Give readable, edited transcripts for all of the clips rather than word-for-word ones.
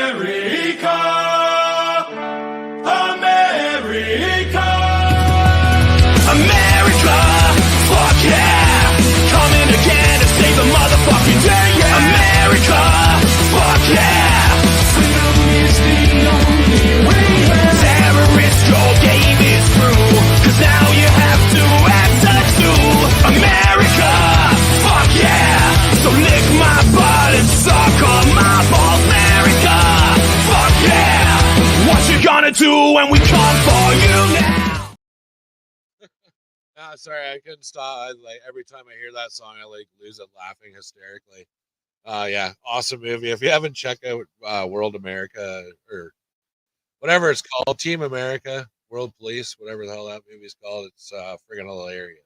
America, America, America, fuck yeah, coming again to save the motherfucking day, yeah. America, fuck yeah, freedom is the only way, yeah. Terrorist, your game is through, 'cause now you have to answer to America, fuck yeah, so lick my butt and suck on my balls, America, fuck yeah, what you gonna do when we come for you now? Sorry, I couldn't stop. Every time I hear that song, I lose it laughing hysterically. Yeah, awesome movie. If you haven't checked out World America or whatever it's called, Team America, World Police, whatever the hell that movie's called, it's friggin' hilarious.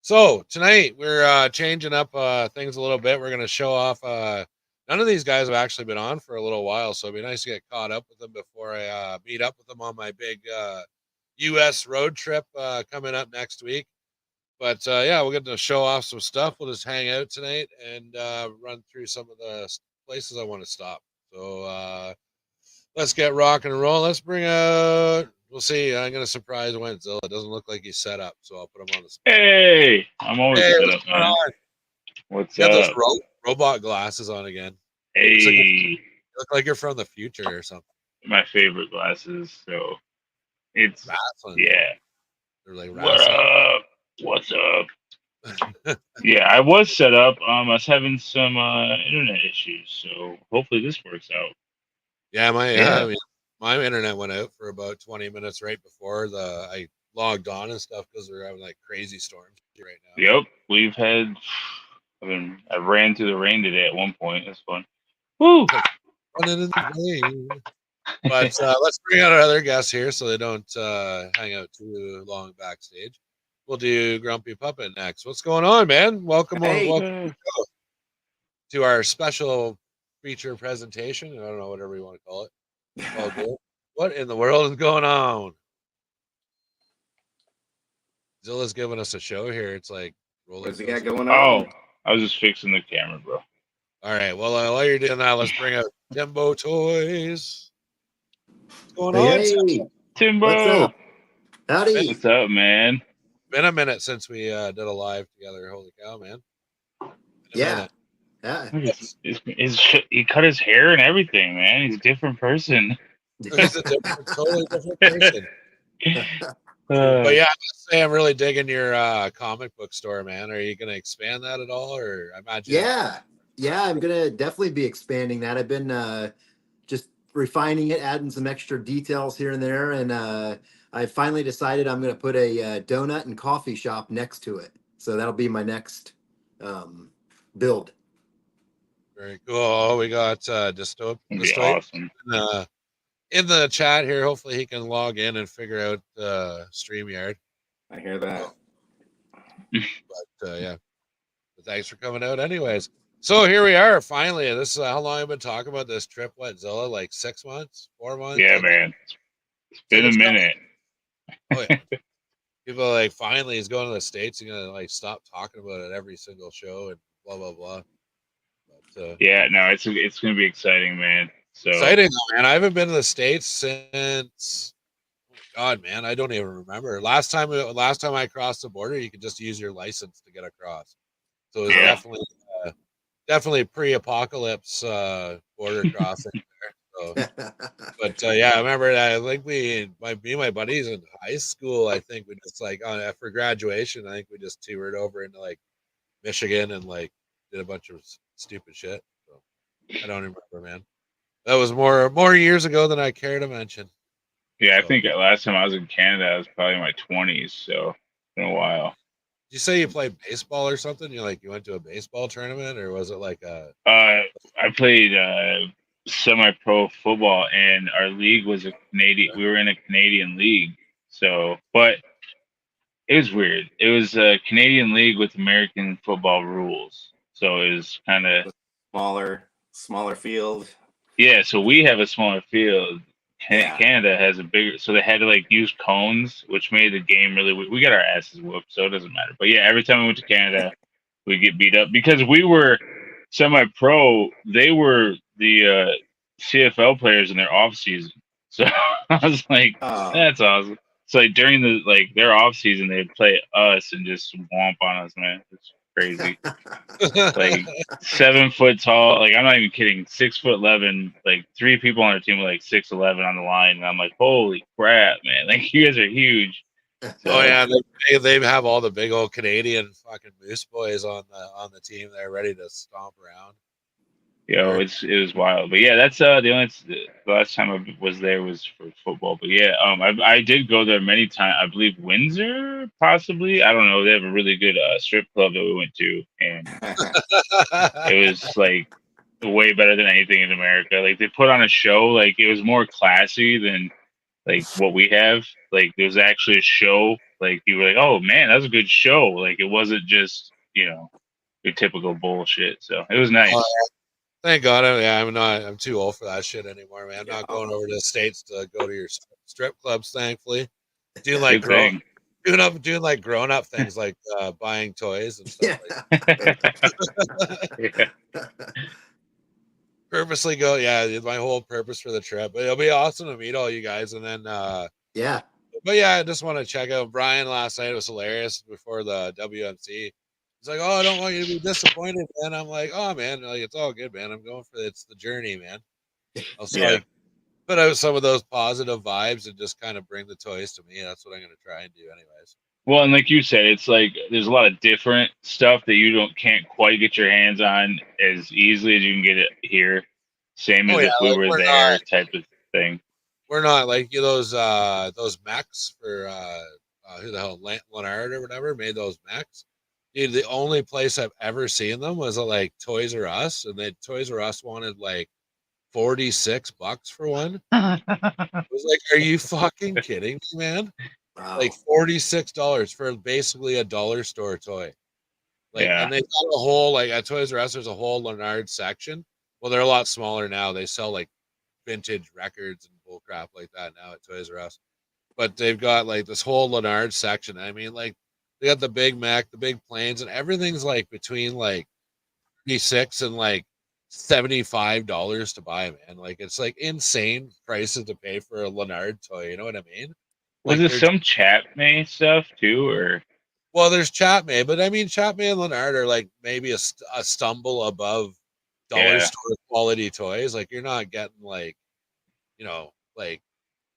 So tonight we're changing up things a little bit. We're gonna show off. None of these guys have actually been on for a little while, so it'd be nice to get caught up with them before I meet up with them on my big U.S. road trip coming up next week. But yeah, we're going to show off some stuff. We'll just hang out tonight and run through some of the places I want to stop. So let's get rocking and roll. Let's bring out. We'll see. I'm going to surprise Wentzilla. It doesn't look like he's set up, so I'll put him on the spot. Hey, I'm always set up, man. What's up? Got those robot glasses on again. Hey, you look like you're from the future or something. My favorite glasses. So it's wrestling. Yeah. They're like what up? What's up? Yeah, I was set up. I was having some internet issues, so hopefully this works out. Yeah, I mean, my internet went out for about 20 minutes right before I logged on and stuff because we're having like crazy storms right now. Yep, we've had. I ran through the rain today at one point. That's fun. Woo! Running in the rain. But let's bring out our other guests here so they don't hang out too long backstage. We'll do Grumpy Puppet next. What's going on, man? Welcome to our special feature presentation. I don't know, whatever you want to call it. Oh, good. What in the world is going on? Zilla's giving us a show here. It's like what's he got going on? Oh, I was just fixing the camera, bro. All right. Well, while you're doing that, let's bring out Timbo Toys. What's going on, Timbo? What's up? Howdy. What's up, man? Been a minute since we did a live together. Holy cow, man! Yeah. He cut his hair and everything, man. He's a different person. He's a totally different person. But yeah, I must say I'm really digging your comic book store, man. Are you going to expand that at all, or I imagine? Yeah, I'm gonna definitely be expanding that. I've been just refining it, adding some extra details here and there, and I finally decided I'm going to put a donut and coffee shop next to it. So that'll be my next build. Very cool. We got Dystopian awesome. in the chat here. Hopefully he can log in and figure out StreamYard. I hear that. But yeah, but thanks for coming out anyways. So here we are, finally. This is how long I've been talking about this trip, Zilla? Like 6 months, 4 months? Yeah, man. It's been a minute. Oh, yeah. People are like, finally, he's going to the States. He's gonna like stop talking about it every single show and blah blah blah. But, yeah, no, it's gonna be exciting, man. So exciting, man. I haven't been to the States since God, man, I don't even remember. Last time I crossed the border, you could just use your license to get across. So it was definitely pre-apocalypse border crossing there. So, but yeah, I remember that. I think me and my buddies in high school, I think we just like for graduation, I think we just toured over into like Michigan and like did a bunch of stupid shit. So I don't remember, man. That was more years ago than I care to mention. Yeah, I think last time I was in Canada, I was probably in my 20s, so it's been a while. Did you say you played baseball or something? You went to a baseball tournament, or was it like a? I played semi-pro football, and our league was a Canadian. We were in a Canadian league, so but it was weird. It was a Canadian league with American football rules, so it was kind of smaller field. Yeah, so we have a smaller field. Canada has a bigger, so they had to like use cones, which made the game really. We got our asses whooped, so it doesn't matter. But yeah, every time we went to Canada, we get beat up because we were semi-pro. They were the CFL players in their off season. So I was like, Oh. that's awesome. So like during the their off season, they'd play us and just womp on us, man. It's crazy. Like 7 foot tall. Like I'm not even kidding. 6'11". Like 3 people on our team were like 6'11" on the line, and I'm like, holy crap, man! Like you guys are huge. Oh So yeah, they have all the big old Canadian fucking moose boys on the team. They're ready to stomp around. yo, it was wild. But yeah, that's the last time I was there was for football. But yeah, I did go there many times. I believe Windsor, possibly. I don't know. They have a really good strip club that we went to, and it was like way better than anything in America. Like they put on a show. Like it was more classy than like what we have. Like there was actually a show. Like you were like, oh man, that was a good show. Like it wasn't just your typical bullshit. So it was nice. Thank God, I'm too old for that shit anymore, man. I'm not going over to the States to go to your strip clubs, thankfully. Doing like Good thing. doing like grown up things like buying toys and stuff Yeah. Purposely go, yeah, my whole purpose for the trip. But it'll be awesome to meet all you guys, and then Yeah. but yeah, I just want to check out Brian last night. It was hilarious before the WMC. He's like, "Oh, I don't want you to be disappointed, man." I'm like, "Oh, man, like it's all good, man. I'm going for it's the journey, man." I'll like put out some of those positive vibes and just kind of bring the toys to me. That's what I'm going to try and do, anyways. Well, and like you said, it's like there's a lot of different stuff that you can't quite get your hands on as easily as you can get it here. Same as if we were there, type of thing. We're not like those mechs for who the hell Leonard or whatever made those mechs. Dude, the only place I've ever seen them was at like Toys R Us, and then Toys R Us wanted like $46 for one. I was like, are you fucking kidding me, man? Wow. Like $46 for basically a dollar store toy. Like, and they got a whole like at Toys R Us, there's a whole Leonard section. Well, they're a lot smaller now. They sell like vintage records and bull crap like that now at Toys R Us. But they've got like this whole Leonard section. I mean, like they got the big Mac, the big planes, and everything's like between like 36 and like $75 to buy, man. Like it's like insane prices to pay for a Leonard toy. You know what I mean? Was Like there some Chapman stuff too, or? Well, there's Chapman, but I mean Chapman and Leonard are like maybe a stumble above dollar store quality toys. Like you're not getting like, like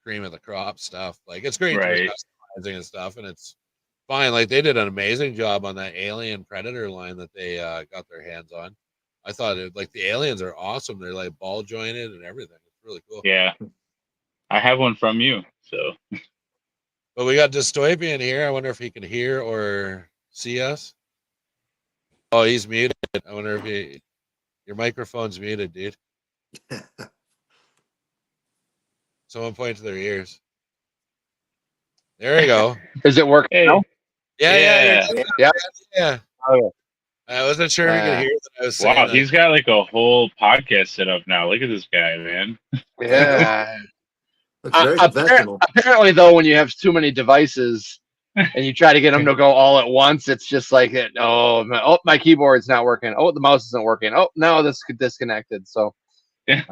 cream of the crop stuff. Like it's great customizing and stuff, and it's fine. Like they did an amazing job on that Alien Predator line that they got their hands on. I thought like the aliens are awesome. They're like ball jointed and everything. It's really cool. Yeah, I have one from you. So, but we got Dystopian here. I wonder if he can hear or see us. Oh, he's muted. I wonder if your microphone's muted, dude. Someone point to their ears. There we go. Is it working now? Yeah. Oh, I wasn't sure if you could hear that I was saying. Wow, he's got like a whole podcast set up now. Look at this guy, man. yeah. Looks very professional. Apparently, though, when you have too many devices and you try to get them to go all at once, it's just like, my keyboard's not working. Oh, the mouse isn't working. Oh, no, this disconnected. So Dude,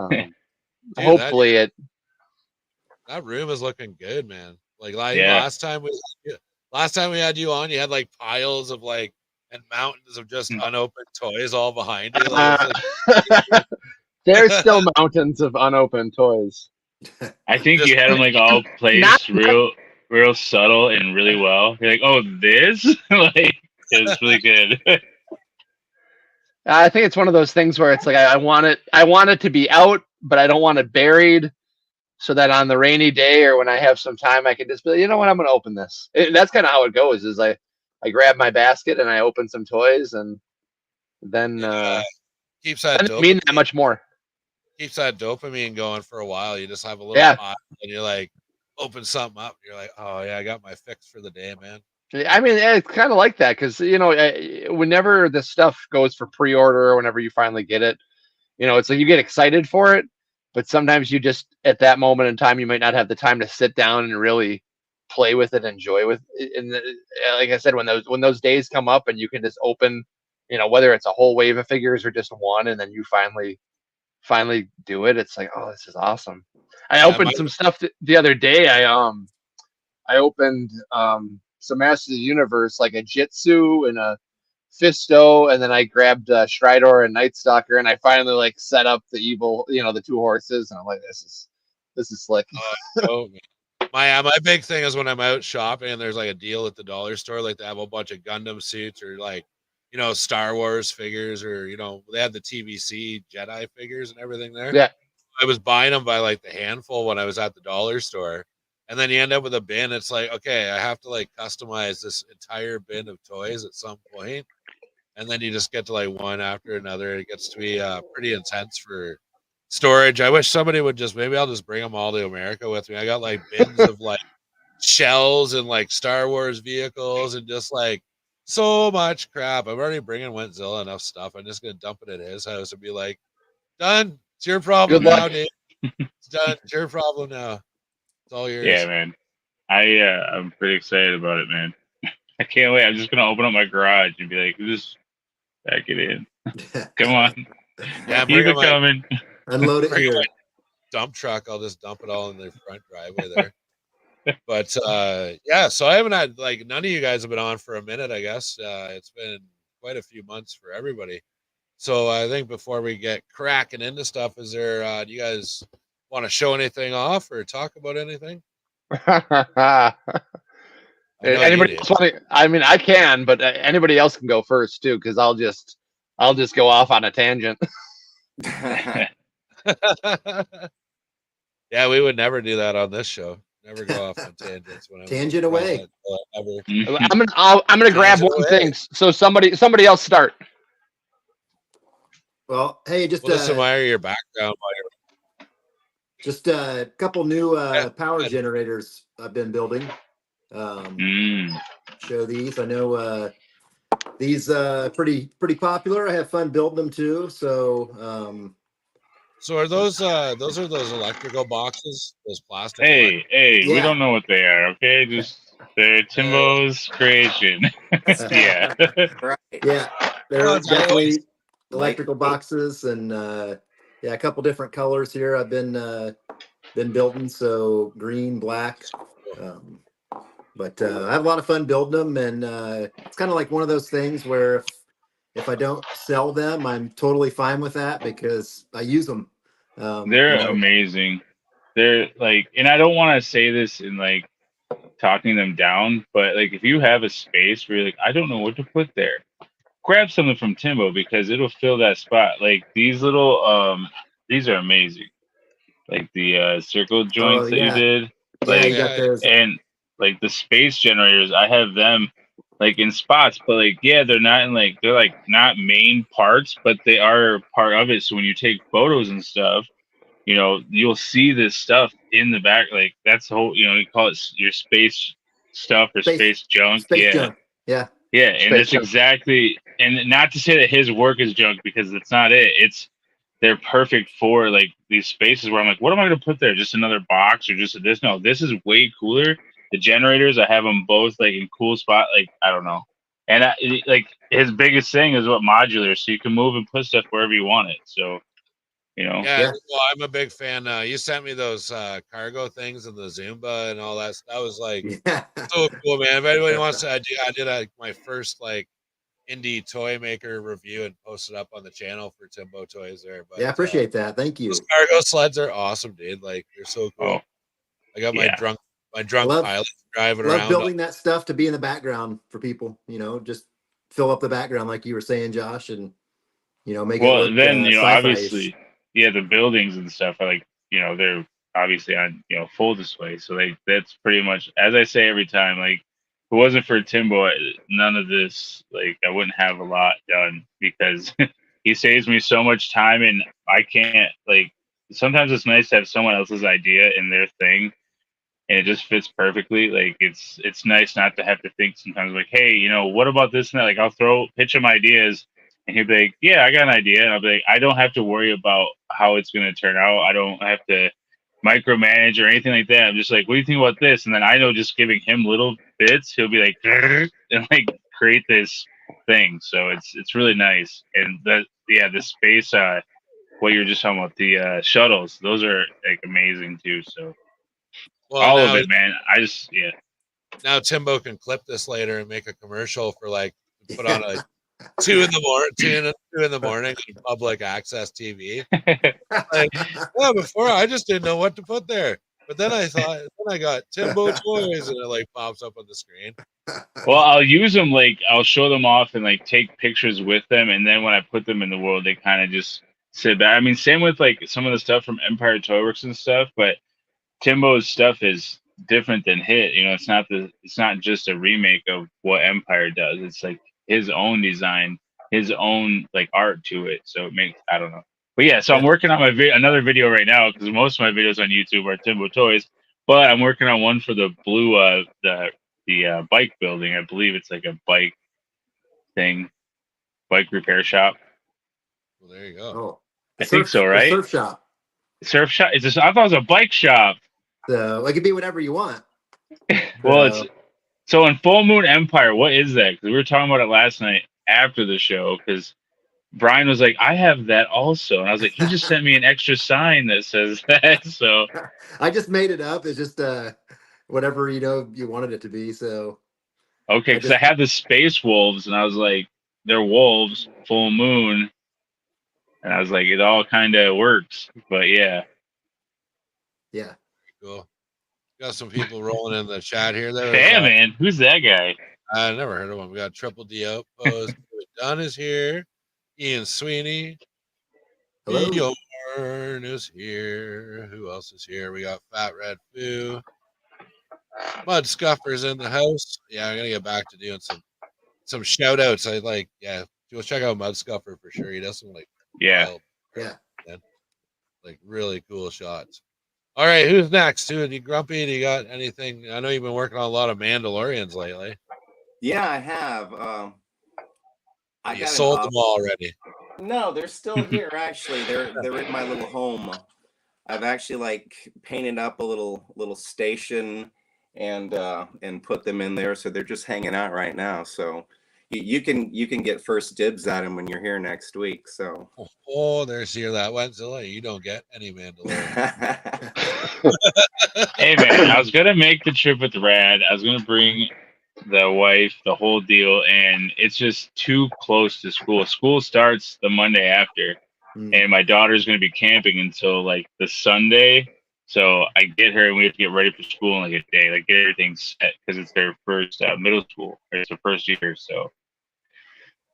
hopefully that room is looking good, man. Like last time we had you on, you had like piles of like and mountains of just unopened toys all behind you. Like, there's still mountains of unopened toys. I think you had them like all placed real subtle and really well. You're like, oh, this? Like, it's really good. I think it's one of those things where it's like I want it to be out, but I don't want it buried, so that on the rainy day or when I have some time, I can just be like, you know what, I'm going to open this. That's kind of how it goes. Is I grab my basket and I open some toys, and then keeps that doesn't mean that much more. Keeps that dopamine going for a while. You just have a little pot and you're like, open something up. You're like, oh yeah, I got my fix for the day, man. I mean, it's kind of like that because whenever this stuff goes for pre-order or whenever you finally get it, it's like you get excited for it, but sometimes you just at that moment in time you might not have the time to sit down and really play with it, enjoy with it. And like I said, when those days come up and you can just open, whether it's a whole wave of figures or just one, and then you finally finally do it, it's like, oh, this is awesome. I Yeah, opened some stuff the other day. I opened some Masters of the Universe, like a Jitsu and a Fisto, and then I grabbed Stridor and Night Stalker, and I finally like set up the evil, the two horses, and I'm like, this is slick. oh, my big thing is when I'm out shopping and there's like a deal at the dollar store, like they have a bunch of Gundam suits or like, Star Wars figures, or they have the TVC Jedi figures and everything there. Yeah. I was buying them by like the handful when I was at the dollar store. And then you end up with a bin. It's like, okay, I have to like customize this entire bin of toys at some point. And then you just get to like one after another. It gets to be pretty intense for storage. I wish somebody would maybe I'll just bring them all to America with me. I got like bins of like shells and like Star Wars vehicles and just like so much crap. I'm already bringing Wentzilla enough stuff. I'm just going to dump it at his house and be like, done. It's your problem Good now, luck. Dave. It's done. It's your problem now. It's all yours. Yeah, man. I'm pretty excited about it, man. I can't wait. I'm just gonna open up my garage and be like, just back it in. Come on. Yeah, Keep it coming. Unload it bring here. my dump truck. I'll just dump it all in the front driveway there. But yeah, so I haven't had like none of you guys have been on for a minute, I guess. It's been quite a few months for everybody. So I think before we get cracking into stuff, is there do you guys want to show anything off or talk about anything? Anybody else want to, I mean, I can, but anybody else can go first too, because I'll just go off on a tangent. Yeah, we would never do that on this show. Never go off on tangents. Tangent away. Ever. I'm gonna grab one thing. So somebody else start. Well, hey, just We'll just admire your background. just a couple new power generators I've been building. Show these. I know these pretty popular. I have fun building them too. So so are those are those electrical boxes? Those plastic? Hey, Yeah. we don't know what they are, okay? Just they're Timbo's creation. Yeah. Yeah, they're Oh, it's definitely always electrical boxes, and yeah, a couple different colors here. I've been building, so green, black. But I have a lot of fun building them, and it's kind of like one of those things where if I don't sell them, I'm totally fine with that because I use them. They're amazing. They're like, and I don't want to say this in like talking them down, but like if you have a space where you're like, I don't know what to put there, grab something from Timbo because it'll fill that spot. Like these little these are amazing. Like the circle joints that you did. Yeah, Like you got those. and like the space generators, I have them like in spots, but like yeah, they're not not main parts, but they are part of it. So when you take photos and stuff, you'll see this stuff in the back. Like that's the whole, you call it your space stuff or space junk. Space junk. Yeah. Yeah, and it's exactly, and not to say that his work is junk because it's not it. They're perfect for like these spaces where I'm like, what am I going to put there? Just another box or just this? No, this is way cooler. The generators, I have them both like in cool spot. Like I don't know, and like his biggest thing is what modular, so you can move and put stuff wherever you want it. So. Yeah, well, I'm a big fan. You sent me those cargo things and the Zumba and all that. That was like so cool, man. If anybody wants to, I did my first like indie toy maker review and posted up on the channel for Timbo Toys there. But yeah, I appreciate that. Thank you. Those cargo sleds are awesome, dude. Like they're so cool. Oh, I got my drunk pilot driving around. Love building that stuff to be in the background for people. Just fill up the background like you were saying, Josh, and make it look then sci-fi-ish. obviously. Yeah, the buildings and stuff are like, they're obviously on, full display. So that's pretty much, as I say every time, like if it wasn't for Timbo, none of this, like I wouldn't have a lot done because he saves me so much time and I can't like, sometimes it's nice to have someone else's idea in their thing and it just fits perfectly. Like it's nice not to have to think sometimes like, hey, what about this and that? Like I'll pitch him ideas. And he'll be like, yeah, I got an idea. And I'll be like, I don't have to worry about how it's going to turn out. I don't have to micromanage or anything like that. I'm just like, what do you think about this? And then I know just giving him little bits, he'll be like, and like create this thing. So it's really nice. And the space what you were just talking about, the shuttles. Those are like amazing too. So Well, all now, of it, man. I just now Timbo can clip this later and make a commercial for like put on a 2 in the morning on public access TV. Like, well, before I just didn't know what to put there. But then I got Timbo toys and it like pops up on the screen. Well, I'll use them, like I'll show them off and like take pictures with them, and then when I put them in the world, they kind of just sit back. I mean, same with like some of the stuff from Empire Toy Works and stuff, but Timbo's stuff is different than Hit. You know, it's not just a remake of what Empire does. It's like his own design, his own like art to it. So it makes, I don't know. But yeah, so I'm working on my another video right now because most of my videos on YouTube are Timbo toys, but I'm working on one for the blue the bike building. I believe it's like a bike thing, bike repair shop. Well, there you go. Oh, I think so, right? Surf shop. Surf shop. It's just, I thought it was a bike shop. So it could be whatever you want. Well, it's so in Full Moon Empire. What is that? Because we were talking about it last night after the show. Because Brian was like, "I have that also," and I was like, "He just sent me an extra sign that says that." So I just made it up. It's just whatever you wanted it to be. So okay, because I had the Space Wolves, and I was like, "They're wolves, full moon," and I was like, "It all kind of works." But yeah. Cool. Got some people rolling in the chat here. Damn, man, who's that guy? I never heard of him. We got Triple D Outpost. Dunn is here. Ian Sweeney. hello. Bjorn is here. Who else is here? We got Fat Red Foo. Mud Scuffer's in the house. Yeah, I'm gonna get back to doing some shout outs. I like, yeah, go check out Mud Scuffer for sure. He does some like wild, like really cool shots. All right, who's next? Dude, Grumpy, do you got anything? I know you've been working on a lot of Mandalorians lately. Yeah, I have. You sold them all already. No, they're still here. Actually, they're in my little home. I've actually like painted up a little station and put them in there, so they're just hanging out right now. So you can get first dibs at them when you're here next week. So there's here that Wenzilla. You don't get any Mandalorian. Hey man, I was gonna make the trip with Rad. I was gonna bring the wife, the whole deal, and it's just too close to school. School starts the Monday after, and my daughter's gonna be camping until like the Sunday. So I get her, and we have to get ready for school in like a day, like get everything set because it's their first middle school, or it's their first year. So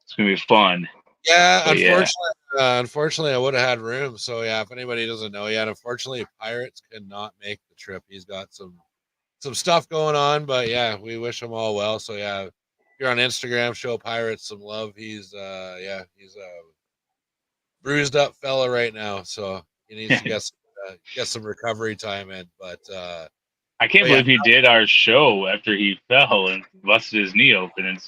it's gonna be fun. Yeah, But unfortunately, I would have had room. So yeah, if anybody doesn't know yet, unfortunately, Pirates cannot make the trip. He's got some stuff going on, but yeah, we wish him all well. So yeah, if you're on Instagram, show Pirates some love. He's a bruised up fella right now, so he needs to get some recovery time in. But I can't believe he did our show after he fell and busted his knee open, and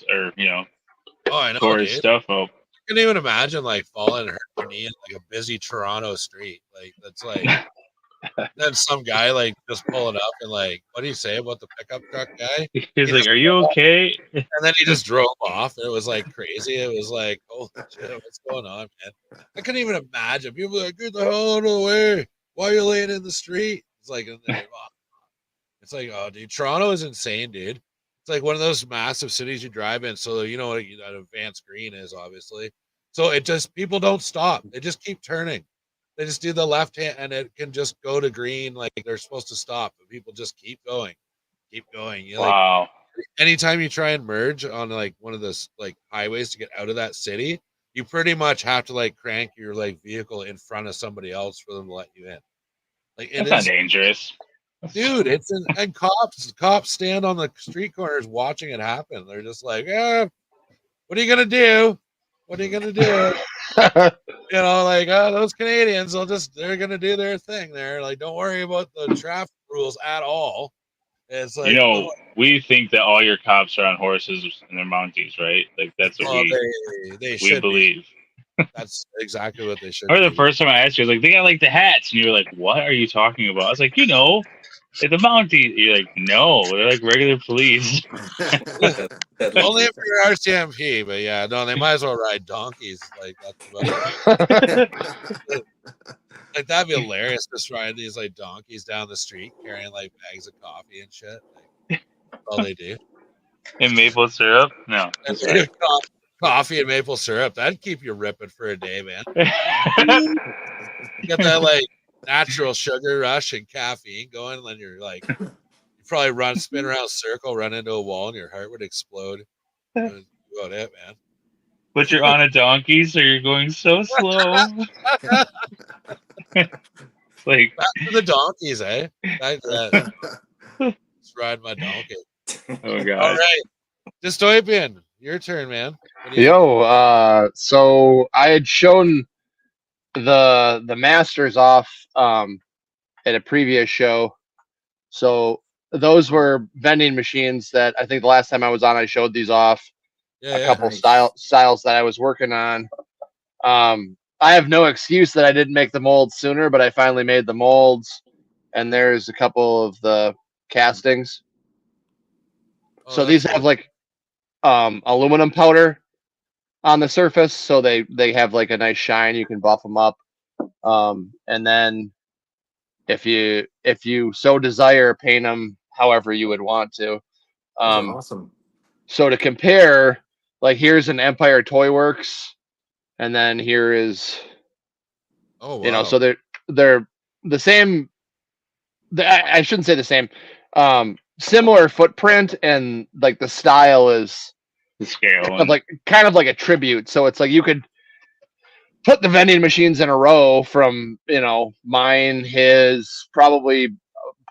I know, tore his stuff up. I can't even imagine like falling and hurting your knee in like a busy Toronto street. Like that's like then some guy like just pulling up and like, what do you say about the pickup truck guy? He's like, "Are you okay?" And then he just drove off, and it was like crazy. It was like, holy shit, what's going on, man? I couldn't even imagine. People were like, get the hell out of the way. Why are you laying in the street? It's like, oh, dude, Toronto is insane, dude. It's like one of those massive cities you drive in. So you know what an advanced green is, obviously. So it just, people don't stop. They just keep turning. They just do the left hand, and it can just go to green like they're supposed to stop. But people just keep going. Wow. Like, anytime you try and merge on like one of those like highways to get out of that city, you pretty much have to like crank your like vehicle in front of somebody else for them to let you in. Like That's not dangerous, dude. It's and cops stand on the street corners watching it happen. They're just like, what are you gonna do? What are you gonna do? You know, like, those Canadians, they're gonna do their thing there. Like, don't worry about the traffic rules at all. It's like, we think that all your cops are on horses and they're Mounties, right? Like that's what we believe. That's exactly what they should. Or the first time I asked you, I was like, they got like the hats, and you were like, what are you talking about? I was like, like the Mounties. You're like, no, they're like regular police. Only if you're RCMP, but yeah, no, they might as well ride donkeys. Like that's about it. Like that'd be hilarious. Just riding these like donkeys down the street carrying like bags of coffee and shit. Like, that's all they do. And maple syrup? No. And That's right. coffee and maple syrup. That'd keep you ripping for a day, man. Yeah, Get that like natural sugar rush and caffeine going, and then you're like, you probably spin around a circle, run into a wall, and your heart would explode. That's about it, man. but you're on a donkey, so you're going so slow. Like, Back to the donkeys, eh? Back to that. Let's ride my donkey. oh All god. right, Dystopian, your turn, man. What do you- Yo, so I had shown the masters off at a previous show. So those were vending machines that I think the last time I was on, I showed these off. Yeah, A yeah. couple Nice. styles that I was working on. I have no excuse that I didn't make the molds sooner, but I finally made the molds, and there's a couple of the castings. Oh, So that's these cool. have like aluminum powder on the surface, so they have like a nice shine. You can buff them up, and then if you so desire, paint them however you would want to. Those are awesome. So to compare, like here's an Empire Toy Works, and then here is, Oh, wow. you know, so they're the same. I shouldn't say the same. Similar footprint, and like the style is The scale. kind of like a tribute. So it's like you could put the vending machines in a row from, you know, mine, his, probably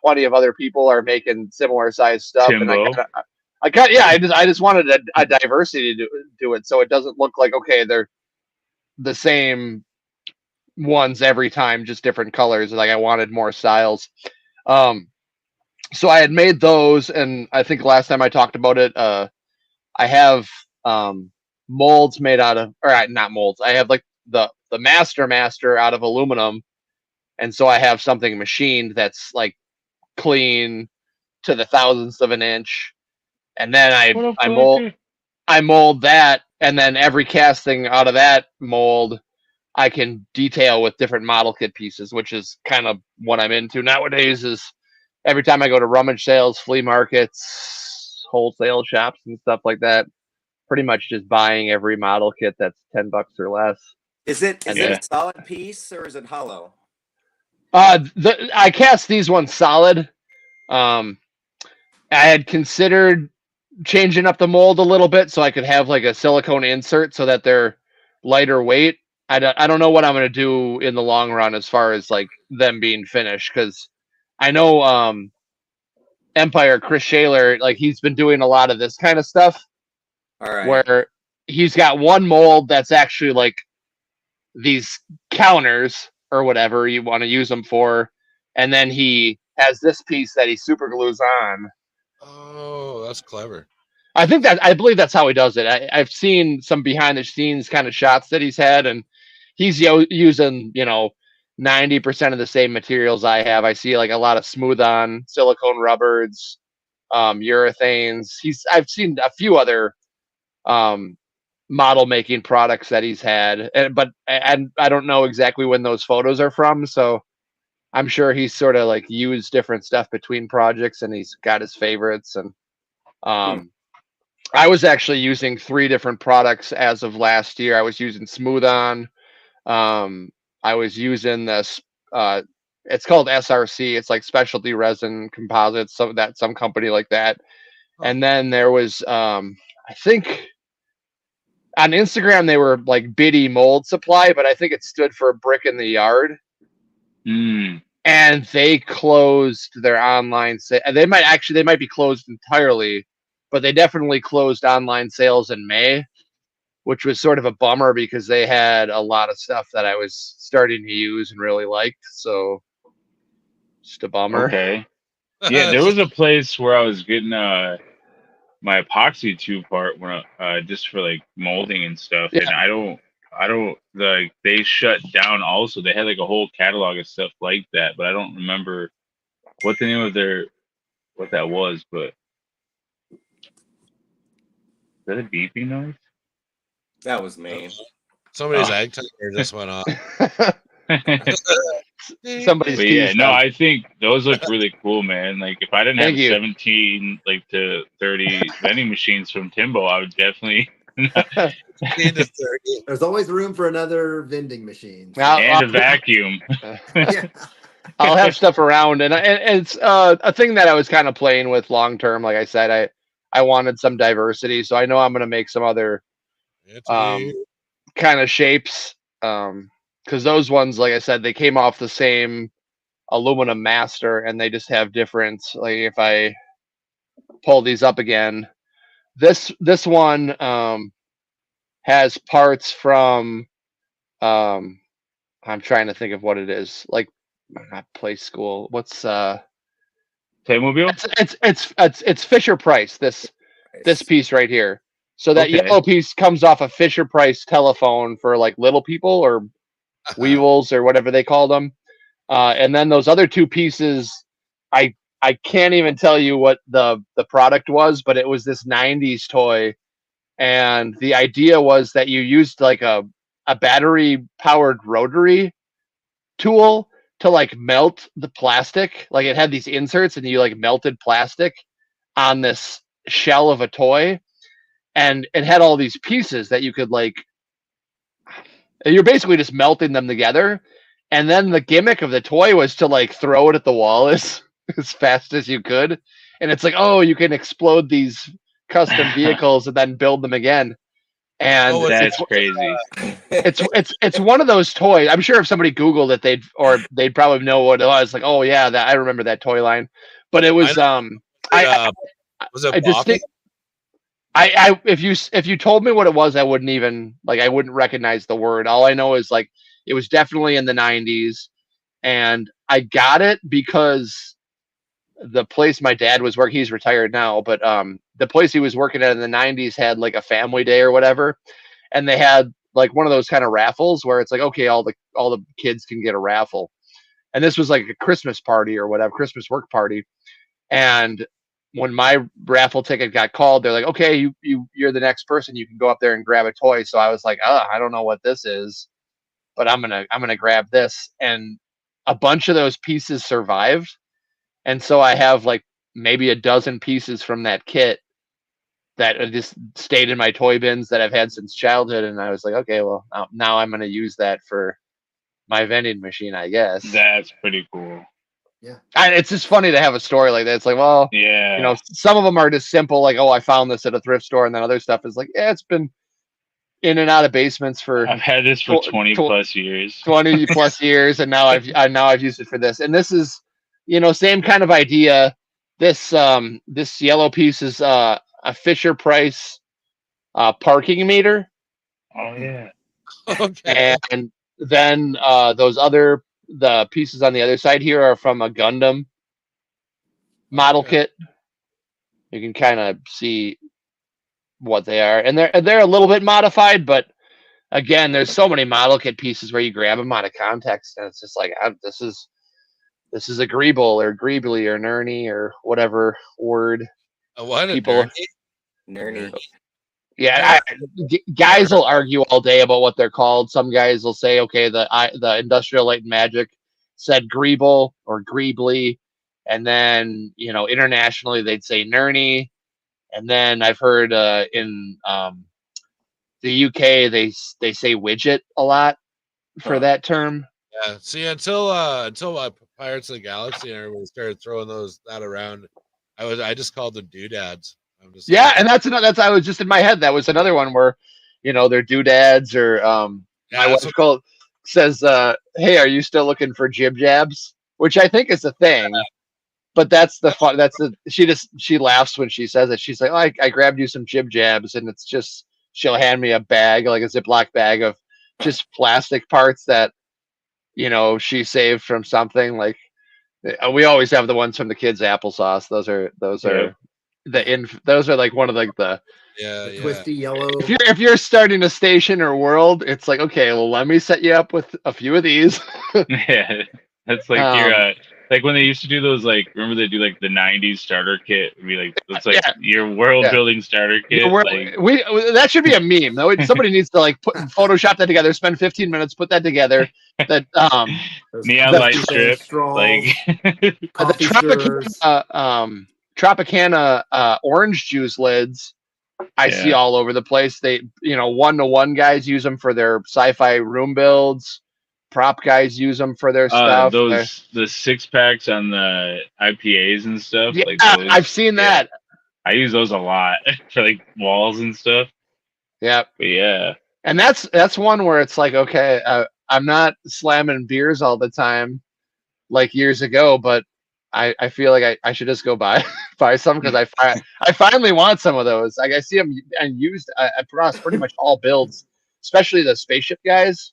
plenty of other people are making similar size stuff. Timbo. And I just wanted a diversity to it, so it doesn't look like, okay, they're the same ones every time, just different colors. Like I wanted more styles. So I had made those, and I think last time I talked about it, I have molds made out of, or not molds. I have like the master out of aluminum, and so I have something machined that's like clean to the thousandths of an inch, and then I mold that, and then every casting out of that mold I can detail with different model kit pieces, which is kind of what I'm into nowadays. Is every time I go to rummage sales, flea markets, wholesale shops, and stuff like that, pretty much just buying every model kit that's $10 or less. Is it Yeah. a solid piece or is it hollow? I cast these ones solid. I had considered changing up the mold a little bit so I could have like a silicone insert so that they're lighter weight. I don't know what I'm going to do in the long run as far as like them being finished, because I know Empire Chris Shaler, like he's been doing a lot of this kind of stuff. All right. Where he's got one mold that's actually like these counters or whatever you want to use them for, and then he has this piece that he super glues on. Oh, that's clever. I believe that's how he does it. I've seen some behind the scenes kind of shots that he's had, and he's using, you know, 90% of the same materials I have. I see like a lot of smooth on silicone rubbers, urethanes. I've seen a few other model making products that he's had, but I don't know exactly when those photos are from, so I'm sure he's sort of like used different stuff between projects, and he's got his favorites. And I was actually using 3 different products as of last year. I was using Smooth On. I was using this. It's called SRC. It's like Specialty Resin Composites. Some company like that. And then there was, I think, on Instagram they were like Biddy Mold Supply, but I think it stood for Brick in the Yard. And they closed their online sale. They might be closed entirely, but they definitely closed online sales in May, which was sort of a bummer because they had a lot of stuff that I was starting to use and really liked. So just a bummer. Okay. Yeah, there was a place where I was getting my epoxy 2-part when just for like molding and stuff, Yeah. and I don't like, they shut down. Also, they had like a whole catalog of stuff like that, but I don't remember what the name of what that was. But is that a beeping noise? That was me. Somebody's Oh. egg timer just went off. Somebody's But yeah, teased no, them. I think those look really cool, man. Like if I didn't Thank have you. 17 like to 30 vending machines from Timbo, I would definitely 15 to 30. There's always room for another vending machine. So- and a vacuum. yeah. I'll have stuff around, and it's a thing that I was kind of playing with long term. Like I said, I wanted some diversity, so I know I'm going to make some other Anthony. kind of shapes. Because those ones, like I said, they came off the same aluminum master, and they just have different. Like if I pull these up again, this one has parts from. I'm trying to think of what it is. Like not play school. What's Playmobil? It's Fisher Price. This piece right here. So that Okay. yellow piece comes off a Fisher Price telephone for like little people or weevils or whatever they call them. And then those other two pieces, I can't even tell you what the product was, but it was this 90s toy. And the idea was that you used like a battery powered rotary tool to like melt the plastic. Like it had these inserts and you like melted plastic on this shell of a toy. And it had all these pieces that you could like, you're basically just melting them together. And then the gimmick of the toy was to like throw it at the wall as fast as you could. And it's like, oh, you can explode these custom vehicles and then build them again. And Oh, That's crazy. it's one of those toys. I'm sure if somebody Googled it, they'd probably know what it was. Like, oh yeah, that I remember that toy line. But it was was it I just Bobby? think if you told me what it was, I wouldn't even like I wouldn't recognize the word. All I know is like it was definitely in the 90s, and I got it because the place my dad was working, he's retired now, but the place he was working at in the 90s had like a family day or whatever, and they had like one of those kind of raffles where it's like, okay, all the kids can get a raffle. And this was like a Christmas party or whatever, Christmas work party. And when my raffle ticket got called, they're like, okay, you're the next person, you can go up there and grab a toy. So I was like, I don't know what this is, but I'm gonna grab this. And a bunch of those pieces survived. And so I have like maybe a dozen pieces from that kit that just stayed in my toy bins that I've had since childhood. And I was like, okay, well, now I'm going to use that for my vending machine, I guess. That's pretty cool. Yeah. And it's just funny to have a story like that. It's like, well, Yeah. you know, some of them are just simple, like, oh, I found this at a thrift store. And then other stuff is like, yeah, it's been in and out of basements for I've had this for 20 plus years. 20 plus years. And now I've used it for this. And this is, you know, same kind of idea. This yellow piece is a Fisher Price parking meter. Oh yeah. Okay. And then the pieces on the other side here are from a Gundam model kit. You can kind of see what they are, and they're a little bit modified, but again, there's so many model kit pieces where you grab them out of context, and it's just like this is a Greeble or Greebly or Nerny or whatever word What people. Nerdy. Yeah, guys will argue all day about what they're called. Some guys will say, okay, the Industrial Light and Magic said Greeble or Greebly, and then you know internationally they'd say Nerny, and then I've heard in the UK they say widget a lot for that term. Yeah. See, until Pirates of the Galaxy and everybody started throwing that around, I just called them doodads. Yeah, and that's I was just in my head. That was another one where, you know, they're doodads or my wife says, "Hey, are you still looking for jib jabs?" Which I think is a thing, but that's the fun. She laughs when she says it. She's like, "Oh, I grabbed you some jib jabs," and it's just she'll hand me a bag, like a Ziploc bag of just plastic parts that, you know, she saved from something. Like we always have the ones from the kids' applesauce. Those are those are like one of like the twisty yellow. If you're starting a station or world, it's like, okay, well, let me set you up with a few of these. Yeah, that's like Like when they used to do those, like, remember they do like the '90s starter kit? It'd be like, it's like Yeah. your world Yeah. building starter kit. Like, We that should be a meme. Though somebody needs to like Photoshop that together. Spend 15 minutes, put that together. That Those neon the light coffee strip. straws, Like, coffee stirrers. Tropicana orange juice lids. I see Yeah. all over the place. They, 1-to-1 guys use them for their sci-fi room builds. Prop guys use them for their stuff. The 6-packs on the IPAs and stuff. Yeah, Like those. I've seen that. I use those a lot for like walls and stuff. Yeah, But yeah. and that's one where it's like, okay, I'm not slamming beers all the time like years ago, but I feel like I should just go buy some because I finally want some of those. Like I see them and used across pretty much all builds, especially the spaceship guys.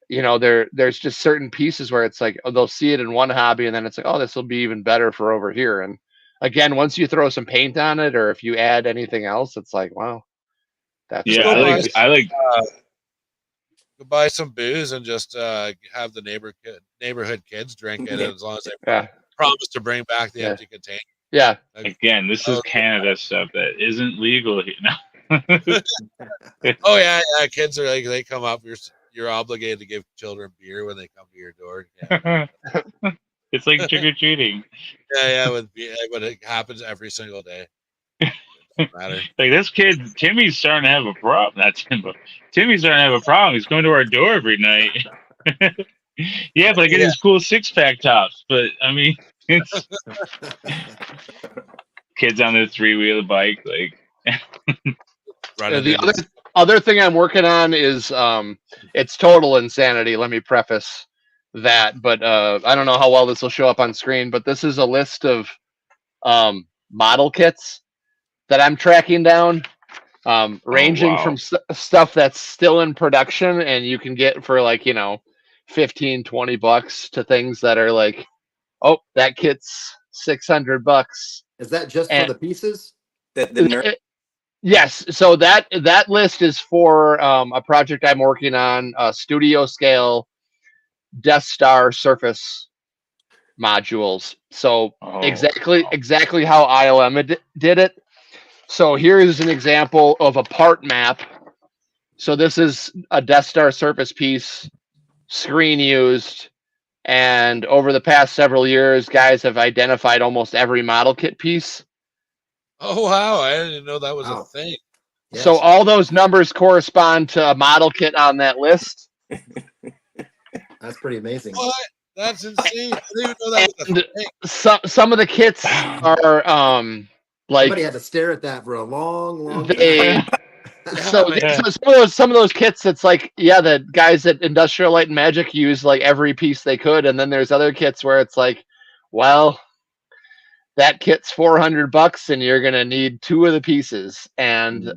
There's just certain pieces where it's like, they'll see it in one hobby and then it's like, oh, this will be even better for over here. And again, once you throw some paint on it, or if you add anything else, it's like, wow, that's Yeah, go I like Go buy some booze and just have the neighborhood kids drink it, as long as they promise to bring back the empty container. Yeah. Again, this is Canada stuff that isn't legal here now. Oh yeah, kids are like, they come up. You're obligated to give children beer when they come to your door. Yeah, It's like trick or treating. yeah, but it happens every single day. Doesn't matter. Like this kid, Timmy's starting to have a problem. Not Tim, but Timmy's starting to have a problem. He's going to our door every night. Yeah, but I get these cool 6-pack tops. But I mean, it's kids on their 3-wheeler bike, like. The other thing I'm working on is it's total insanity. Let me preface that, but I don't know how well this will show up on screen. But this is a list of model kits that I'm tracking down, ranging from stuff that's still in production and you can get for like, $15-20 to things that are like, oh, that kit's $600. Is that just for the pieces? Yes. So that list is for a project I'm working on, studio scale Death Star surface modules. So exactly how ILM did it. So here is an example of a part map. So this is a Death Star surface piece, screen used, and over the past several years, guys have identified almost every model kit piece. Oh wow, I didn't know that was a thing. Yes. So all those numbers correspond to a model kit on that list. That's pretty amazing. What? That's insane. I didn't even know that was a thing. Some of the kits are like somebody had to stare at that for a long time. Some of those kits, it's like, the guys at Industrial Light and Magic use like every piece they could, and then there's other kits where it's like, well, that kit's $400 and you're gonna need 2 of the pieces. And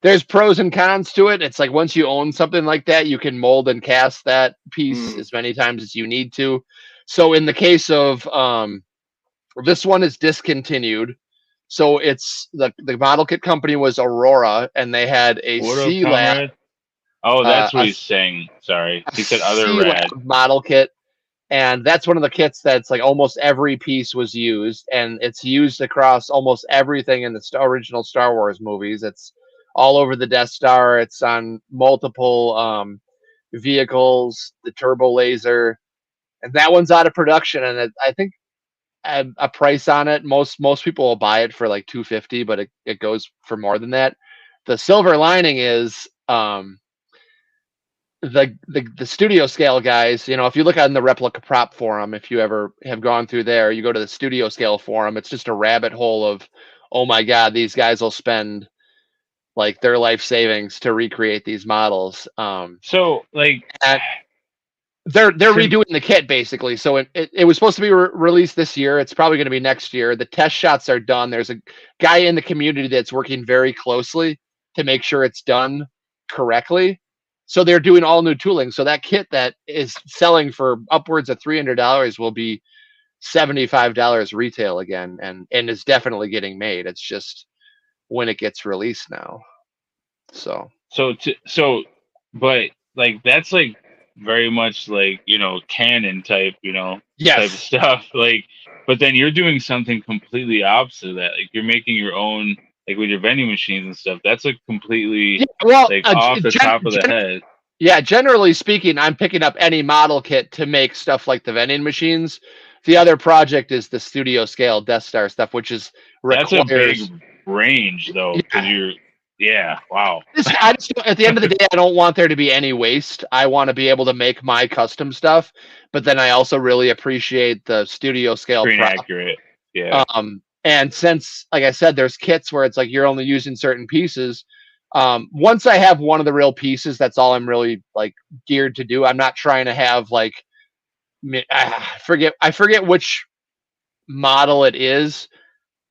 there's pros and cons to it. It's like once you own something like that, you can mold and cast that piece as many times as you need to. So in the case of this one is discontinued. So it's the model kit company was Aurora, and they had a C-Lab. Oh, that's what he's saying. Sorry, he said other RAD model kit, and that's one of the kits that's like almost every piece was used, and it's used across almost everything in the original Star Wars movies. It's all over the Death Star. It's on multiple vehicles, the turbo laser, and that one's out of production. And I think a price on it, most people will buy it for like $250, but it goes for more than that. The silver lining is the studio scale guys. If you look on the replica prop forum, if you ever have gone through there, you go to the studio scale forum, it's just a rabbit hole of, oh my god, these guys will spend like their life savings to recreate these models. So like they're redoing the kit basically. So it was supposed to be released this year. It's probably going to be next year. The test shots are done. There's a guy in the community that's working very closely to make sure it's done correctly. So they're doing all new tooling. So that kit that is selling for upwards of $300 will be $75 retail again, and is definitely getting made. It's just when it gets released now. But like that's like very much like canon type, type of stuff. Like, but then you're doing something completely opposite of that. Like you're making your own, like with your vending machines and stuff. That's a completely Yeah, well, like off the top of the head. yeah, generally speaking, I'm picking up any model kit to make stuff like the vending machines. The other project is the studio scale Death Star stuff, which is That's a big requires. range though, because wow. I just, at the end of the day, I don't want there to be any waste. I want to be able to make my custom stuff, but then I also really appreciate the studio scale Pretty prop. accurate. Yeah. And since, like I said, there's kits where it's like you're only using certain pieces. Once I have one of the real pieces, that's all I'm really like geared to do. I'm not trying to have like I forget which model it is,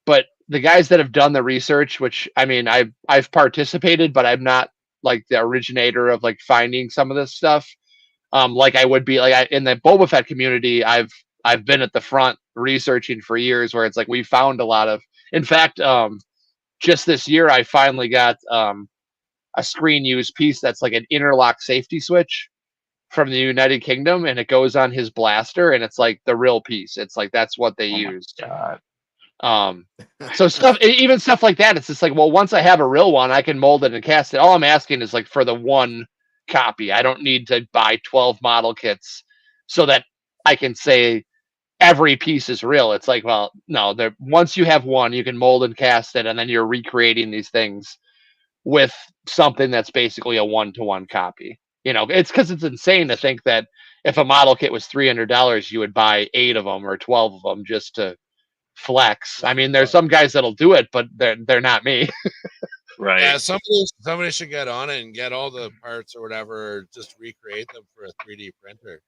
but the guys that have done the research, which I mean, I've participated, but I'm not like the originator of like finding some of this stuff. Like I would be like in the Boba Fett community, I've been at the front researching for years, where it's like we found a lot of. In fact, just this year, I finally got a screen use piece that's like an interlock safety switch from the United Kingdom, and it goes on his blaster, and it's like the real piece. It's like that's what they used. So even stuff like that, it's just like, well, once I have a real one, I can mold it and cast it. All I'm asking is like for the one copy. I don't need to buy 12 model kits so that I can say every piece is real. It's like, well, no, once you have one, you can mold and cast it, and then you're recreating these things with something that's basically a one-to-one copy. It's because it's insane to think that if a model kit was $300, you would buy 8 of them or 12 of them just to flex. I mean, there's some guys that'll do it, but they're not me. Right. Yeah, somebody should get on it and get all the parts or whatever, or just recreate them for a 3D printer,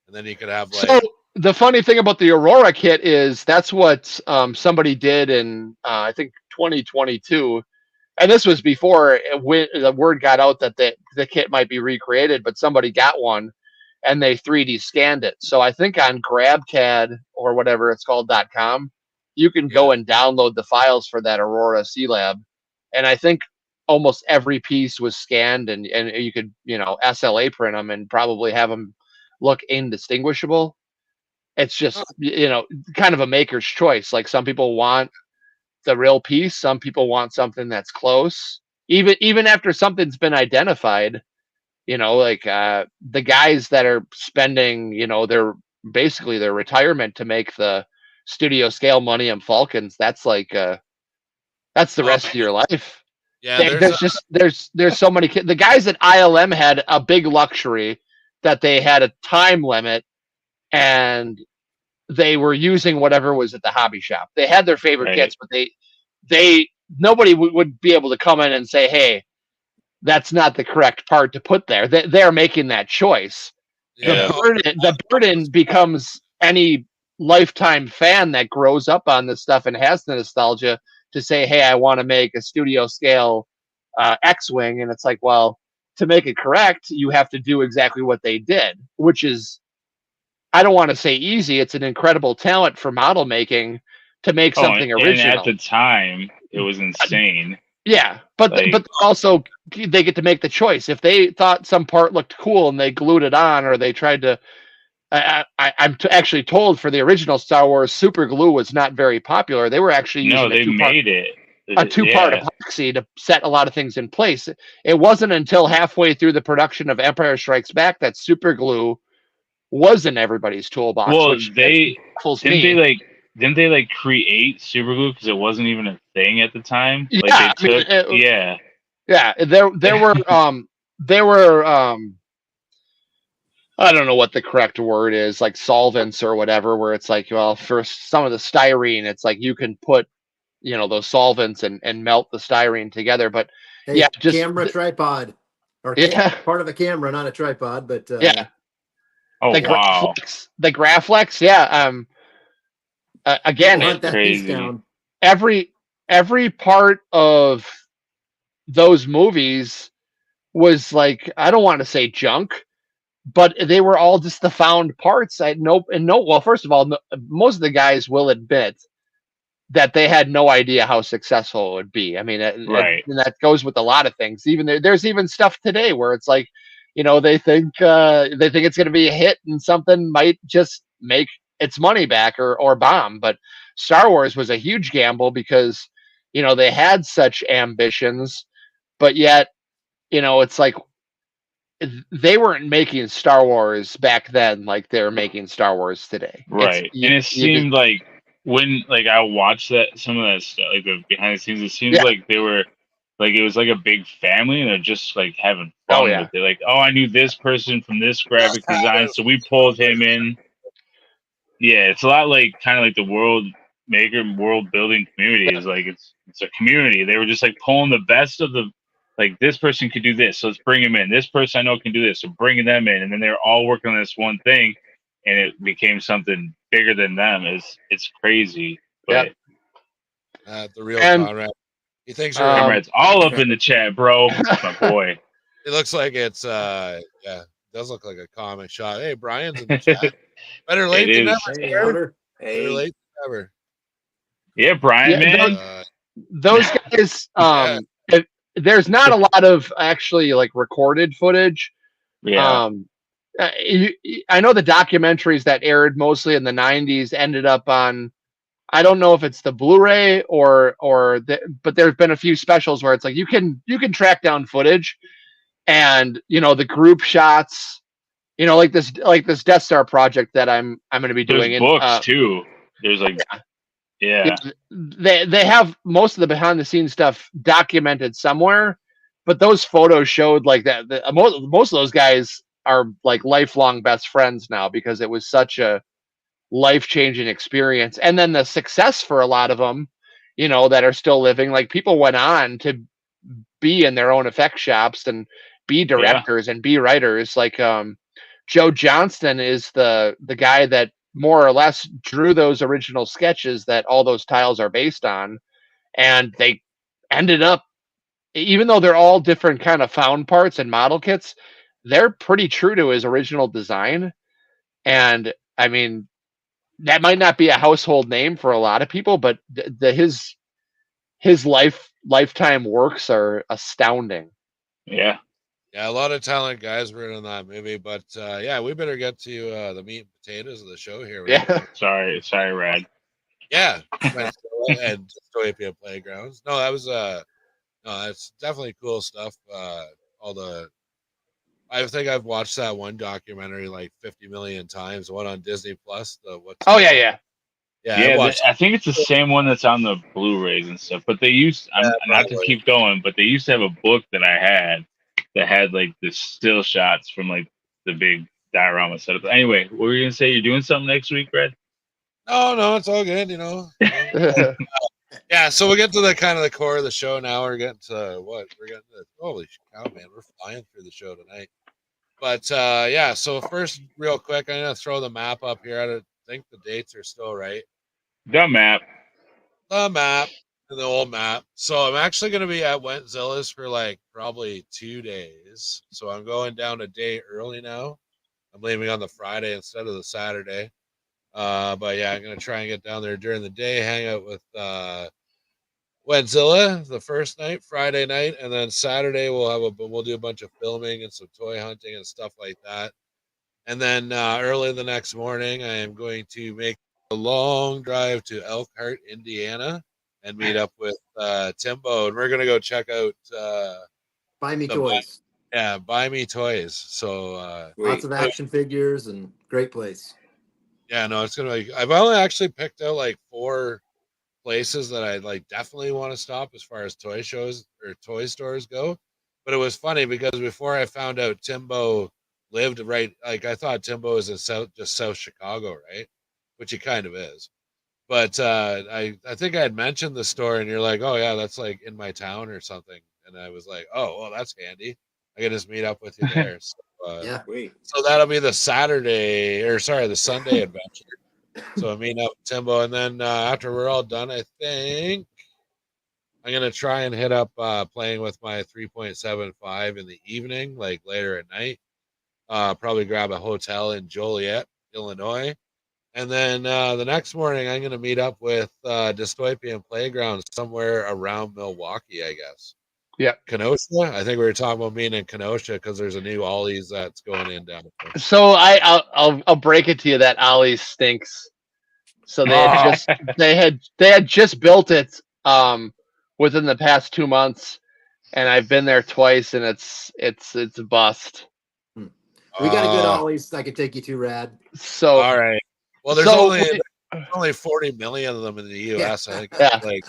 and then you could have like. So the funny thing about the Aurora kit is that's what somebody did in I think 2022, and this was before the word got out that the kit might be recreated, but somebody got one and they 3D scanned it. So I think on GrabCAD or whatever it's called .com, you can go and download the files for that Aurora C Lab, and I think almost every piece was scanned, and you could SLA print them and probably have them look indistinguishable. It's just kind of a maker's choice. Like some people want the real piece, some people want something that's close. Even after something's been identified, like the guys that are spending their basically their retirement to make the studio scale Millennium Falcons, that's like that's the rest of your life. Yeah, there's so many the guys at ILM had a big luxury that they had a time limit, and they were using whatever was at the hobby shop. They had their favorite kits, but they nobody would be able to come in and say, hey, that's not the correct part to put there. They're making that choice. Yeah. The burden becomes any lifetime fan that grows up on this stuff and has the nostalgia to say, hey, I want to make a studio scale X-Wing. And it's like, well, to make it correct, you have to do exactly what they did, which is, I don't want to say easy. It's an incredible talent for model making to make something original. And at the time, it was insane. Yeah, but also they get to make the choice. If they thought some part looked cool and they glued it on, or they tried to, I'm actually told for the original Star Wars, super glue was not very popular. They were actually using a two-part epoxy to set a lot of things in place. It wasn't until halfway through the production of Empire Strikes Back that super glue was in everybody's toolbox. Well, which didn't they create super glue because it wasn't even a thing at the time? Yeah, there were I don't know what the correct word is, like solvents or whatever, where it's like, well, for some of the styrene, it's like you can put those solvents and melt the styrene together. But hey, yeah, just tripod or part of a camera, not a tripod, but yeah. Oh, the wow. The Graflex, yeah. Again, hunt that piece down. Every part of those movies was like, I don't want to say junk, but they were all just the found parts. Well, first of all, most of the guys will admit that they had no idea how successful it would be. I mean, and that goes with a lot of things. Even there's even stuff today where it's like, they think it's going to be a hit, and something might just make its money back or bomb. But Star Wars was a huge gamble because, they had such ambitions, but yet, it's like they weren't making Star Wars back then like they're making Star Wars today. Right. And it seemed like when like I watched some of that stuff, like the behind the scenes, it seems Yeah. like they were like it was like a big family and they're just like having Oh, fun yeah. with it. Like, oh, I knew this person from this graphic design, so we pulled him in. Yeah, it's a lot like kind of like the world building community is like it's a community. They were just like pulling the best of the like this person could do this, so let's bring him in. This person I know can do this, so bringing them in, and then they're all working on this one thing, and it became something bigger than them. It's crazy, but The real And- Conrad. He thinks you're. Conrad's all up in the chat, bro. That's my boy. It looks like it's it does look like a comic shot. Hey, Brian's in the chat. Better late It than is. never. Hey, Sir. Hunter. Better Hey, late than never. Yeah, Brian, Yeah, man. those guys, there's not a lot of actually like recorded footage. Yeah, I know the documentaries that aired mostly in the 90s ended up on, I don't know if it's the Blu-ray but there's been a few specials where it's like you can track down footage, and the group shots, like this Death Star project that I'm going to be there's doing. books too. There's like, yeah. They have most of the behind the scenes stuff documented somewhere, but those photos showed like that. Most of those guys are like lifelong best friends now because it was such a life-changing experience. And then the success for a lot of them, that are still living, like people went on to be in their own effect shops and be directors and be writers. Like Joe Johnston is the guy that more or less drew those original sketches that all those tiles are based on. And they ended up, even though they're all different kind of found parts and model kits, they're pretty true to his original design. And I mean, that might not be a household name for a lot of people, but his lifetime works are astounding. Yeah. Yeah, a lot of talented guys were in that movie, but we better get to the meat and potatoes of the show here. Yeah. Sorry, Rad. Yeah, and Dystopia Playgrounds. No, that was it's definitely cool stuff. I think I've watched that one documentary like 50 million times. The one on Disney Plus. Yeah. I think it's the same one that's on the Blu-rays and stuff. But they used not to keep going, but they used to have a book that I had that had like the still shots from like the big diorama setup. Anyway, what were you gonna say? You're doing something next week, Brad? No, it's all good. Yeah, so we get to the kind of the core of the show now. We're getting to holy cow, man, we're flying through the show tonight. But so first, real quick, I'm gonna throw the map up here. I think the dates are still right. The map. The map and the old map. So I'm actually gonna be at Wentzilla's for like probably 2 days. So I'm going down a day early now. I'm leaving on the Friday instead of the Saturday. But yeah, I'm gonna try and get down there during the day, hang out with Wedzilla the first night, Friday night, and then Saturday we'll do a bunch of filming and some toy hunting and stuff like that. And then early the next morning, I am going to make a long drive to Elkhart, Indiana, and meet up with Timbo, and we're gonna go check out Buy Me Toys. Buy Me Toys. So Lots of action figures and great place. Yeah, no, it's gonna be. I've only actually picked out like 4 places that I like definitely want to stop as far as toy shows or toy stores go. But it was funny because before I found out Timbo lived right, like I thought Timbo was in South Chicago, right? Which he kind of is. But I think I had mentioned the store, and you're like, oh yeah, that's like in my town or something, and I was like, oh well, that's handy. I can just meet up with you there. So, Sweet. so that'll be the the Sunday adventure. So I meet up with Timbo, and then after we're all done, I think I'm gonna try and hit up playing with my 3.75 in the evening, like later at night. Probably grab a hotel in Joliet, Illinois, and then the next morning I'm gonna meet up with Dystopian Playground somewhere around Milwaukee, I guess. Kenosha. I think we were talking about being in Kenosha because there's a new Ollie's that's going in down there. So I'll break it to you that Ollie stinks. So they had just built it within the past 2 months, and I've been there twice, and it's a bust. We got a good Ollie's I could take you to, Rad. So all right. Well, there's so only 40 million of them in the U.S. I think. Yeah. Like,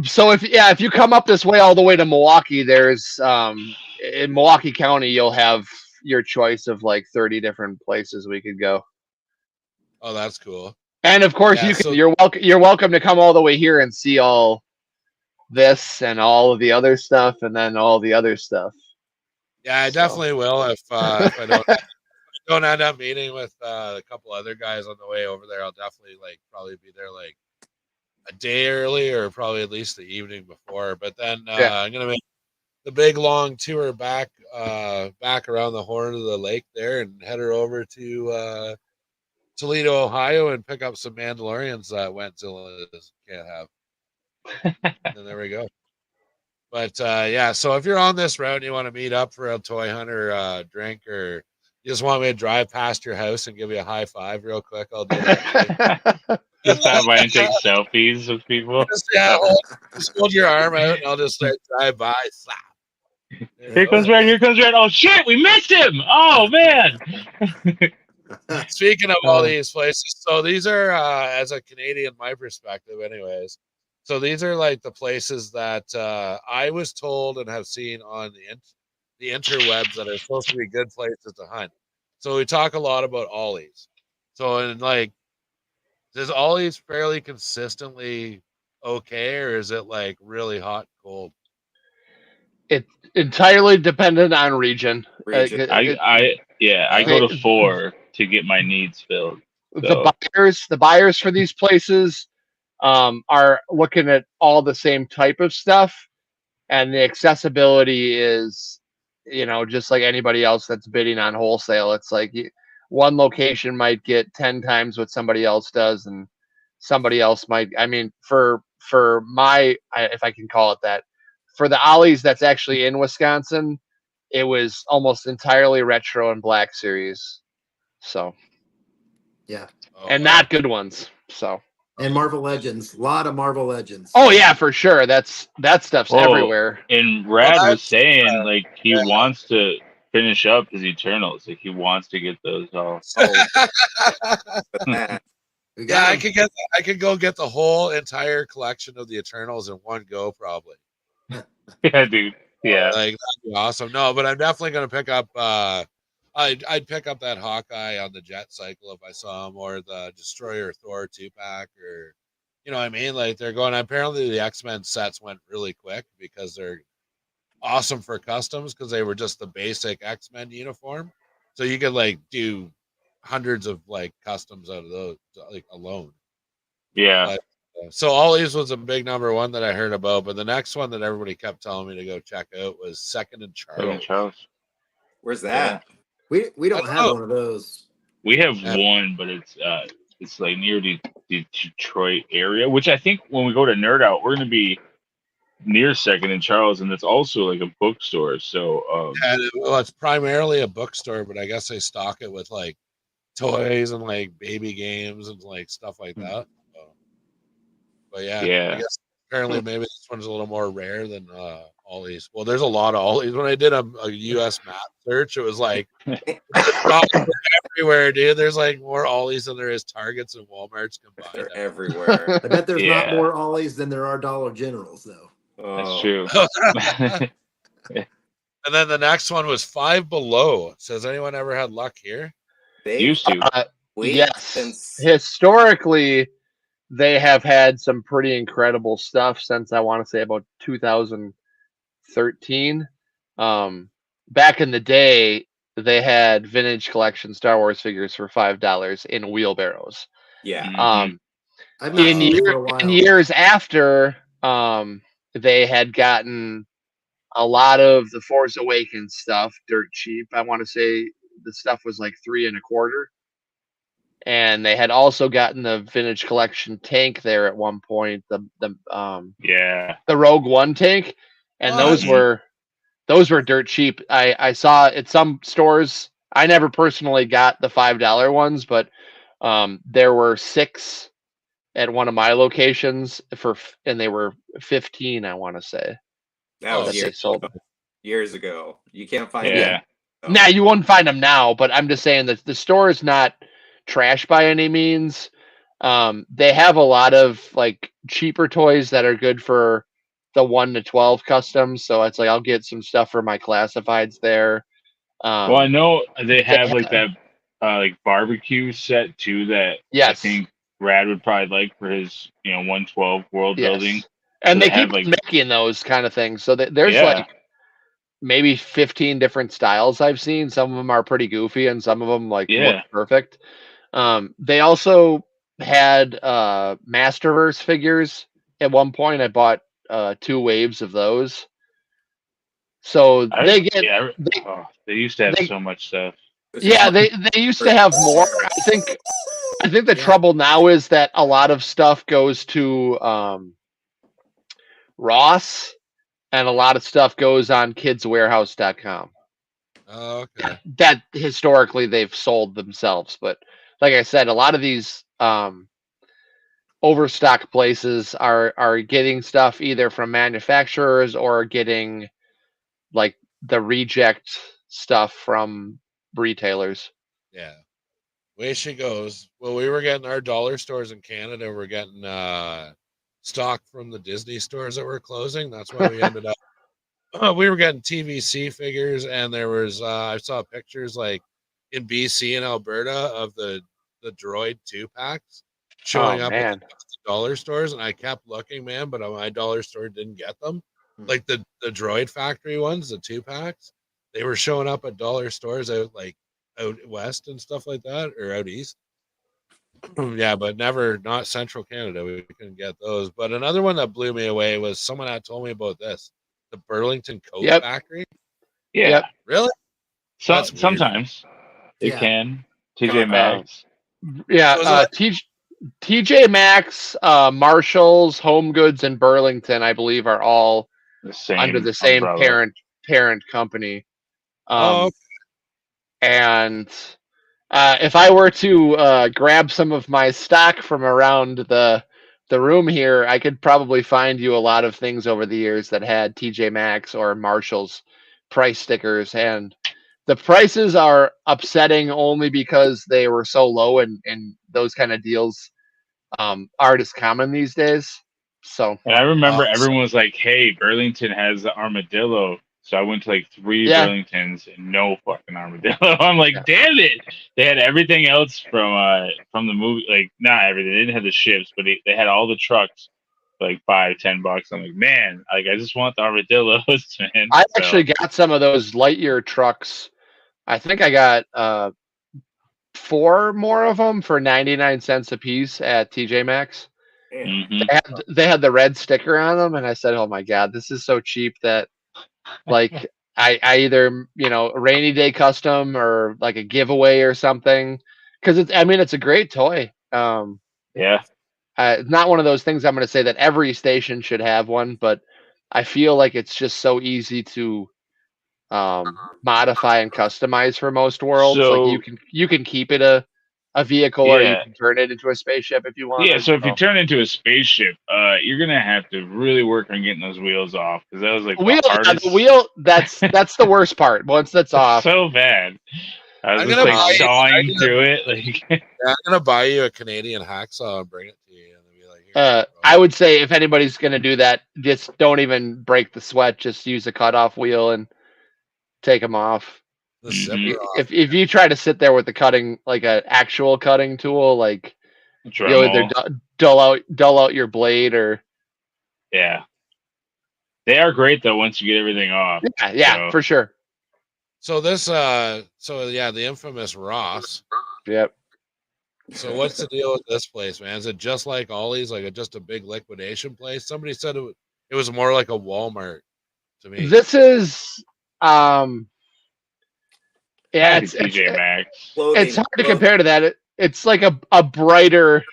So if you come up this way all the way to Milwaukee, there's in Milwaukee County you'll have your choice of like 30 different places we could go. oh, that's cool. And of course Yeah, you're welcome to come all the way here and see all this and all of the other stuff and then all the other stuff. Yeah, I definitely will if I don't end up meeting with a couple other guys on the way over there. I'll definitely probably be there like a day early or probably at least the evening before. But then I'm gonna make the big long tour back around the horn of the lake there and head her over to Toledo, Ohio, and pick up some Mandalorians that went till can't have. And there we go. But yeah, so if you're on this route and you want to meet up for a toy hunt or drink, or you just want me to drive past your house and give you a high five real quick, I'll do that. Just stop by and take selfies with people. Just hold your arm out and I'll just drive by. Slap. Here comes Red. Here comes Red. Oh shit, we missed him. Oh man. Speaking of all these places, so these are as a Canadian, my perspective, anyways. So these are like the places that I was told and have seen on the interwebs that are supposed to be good places to hunt. So we talk a lot about Ollies. So in like, is Ollie's fairly consistently okay, or is it like really hot and cold? It's entirely dependent on region. I go to 4 to get my needs filled. So. The buyers for these places are looking at all the same type of stuff, and the accessibility is, just like anybody else that's bidding on wholesale. It's like one location might get 10 times what somebody else does, and somebody else might. I mean, for if I can call it that, for the Ollies that's actually in Wisconsin, it was almost entirely retro and Black Series. So, yeah, and not good ones. So. And Marvel Legends, a lot of Marvel Legends. Oh yeah, for sure. That stuff's everywhere. And Rad was saying like he wants to finish up his Eternals. Like he wants to get those all. Yeah, I could go get the whole entire collection of the Eternals in one go, probably. Yeah, dude. Yeah, like that'd be awesome. No, but I'm definitely gonna pick up. I'd pick up that Hawkeye on the Jet Cycle if I saw him, or the Destroyer Thor 2-pack, or you know what I mean. Like they're going. Apparently, the X-Men sets went really quick because they're awesome for customs because they were just the basic X-Men uniform. So you could like do hundreds of like customs out of those like alone. Yeah. So Ollie's was a big number one that I heard about, but the next one that everybody kept telling me to go check out was Second and Charles. Where's that? We don't have one of those. We have one, but it's like near the Detroit area, which I think when we go to Nerd Out, we're gonna be near Second and Charles, and it's also like a bookstore. So it's primarily a bookstore, but I guess they stock it with like toys and like baby games and like stuff like that. But yeah, I guess apparently maybe this one's a little more rare than Ollie's. Well, there's a lot of Ollie's. When I did a US map search, it was like everywhere, dude. There's like more Ollie's than there is Targets and Walmarts combined. They're everywhere. I bet there's not more Ollies than there are Dollar Generals, though. That's true. And then the next one was Five Below. So has anyone ever had luck here? They used to. Yes. Historically, they have had some pretty incredible stuff since I want to say about 2013. Back in the day, they had vintage collection Star Wars figures for $5 in wheelbarrows. Yeah. In years after, they had gotten a lot of the Force Awakens stuff dirt cheap. I want to say the stuff was like $3 1/4. and they had also gotten the vintage collection tank there at one point, Yeah. the Rogue One tank, and Oh, those were dirt cheap. I saw at some stores. I never personally got the $5 ones, but there were 6 at one of my locations and they were 15. I want to say That Oh, was that they years, sold. years ago. You can't find Yeah. that. now. Now you won't find them now, but I'm just saying that the store is not trash by any means. They have a lot of like cheaper toys that are good for the 1 to 12 customs. So it's like I'll get some stuff for my classifieds there. Well, I know they have ha- like that like barbecue set too that I Yes. think Brad would probably like for his 112 world building. Yes. And So they they have, keep like- making those kind of things. So there's Yeah. like maybe 15 different styles I've seen. Some of them are pretty goofy and some of them like Yeah. look perfect. They also had Masterverse figures at one point. I bought 2 waves of those. So they get they used to have they- so much stuff. This is yeah, my they used to have more. I think the trouble now is that a lot of stuff goes to Ross and a lot of stuff goes on kidswarehouse.com. Oh, okay. That historically they've sold themselves, but like I said, a lot of these overstock places are getting stuff either from manufacturers or getting like the reject stuff from retailers. Yeah. Way she goes. Well, we were getting our dollar stores in Canada. We're getting stock from the Disney stores that were closing. That's why we ended up. We were getting TVC figures, and there was I saw pictures like in BC and Alberta of the Droid 2-packs showing up at the dollar stores, and I kept looking, man, but my dollar store didn't get them. Like the Droid factory ones, the 2-packs, they were showing up at dollar stores out west and stuff like that, or out east. Yeah, but not Central Canada. We couldn't get those. But another one that blew me away was someone that told me about this. The Burlington Coat Factory. Yeah. Yep. Really? That's weird. Sometimes they Yeah. can. TJ Maxx. Yeah, So is it TJ Maxx, Marshalls, Home Goods, and Burlington, I believe, are all The same under the same umbrella. parent company. Oh, And if I were to grab some of my stock from around the room here, I could probably find you a lot of things over the years that had TJ Maxx or Marshalls price stickers, and the prices are upsetting only because they were so low, and those kind of deals aren't as common these days. So And I remember Wow. everyone was like, "Hey, Burlington has the armadillo." So I went to like 3 Yeah. Burlingtons and no fucking armadillo. I'm like, Yeah. damn it! They had everything else from the movie, like not everything. They didn't have the ships, but they had all the trucks, for like $5-10. I'm like, man, like I just want the armadillos, man. I So, actually got some of those Lightyear trucks. I think I got 4 more of them for 99 cents a piece at TJ Maxx. mhm. They had the red sticker on them, and I said, "Oh my god, this is so cheap that like I either a rainy day custom or like a giveaway or something, because it's a great toy. Yeah. It's not one of those things I'm going to say that every station should have one, but I feel like it's just so easy to modify and customize for most worlds. Like So you can keep it a vehicle, or you yeah. can turn it into a spaceship if you want. Yeah, so if you turn into a spaceship, you're gonna have to really work on getting those wheels off because that was like the wheel, that's the worst part. Once that's off, so bad. I was I'm just gonna like buy it. sawing through it, like yeah, I'm gonna buy you a Canadian hacksaw and bring it to you, and then be like, "Here, I would say if anybody's gonna do that, just don't even break the sweat. Just use a cutoff wheel and take them off. the zipper Mhm. off." If you try to sit there with the cutting, like an actual cutting tool, like you'll either Dremel. dull out your blade, or Yeah, they are great though once you get everything off. yeah, So- for sure. So this, the infamous Ross. Yep. So what's the deal with this place, man? Is it just like Ollie's, like just a big liquidation place? Somebody said it was more like a Walmart to me. This is yeah, Gotta be it's TJ Maxx. Clothing, hard to compare to that. it's like a brighter,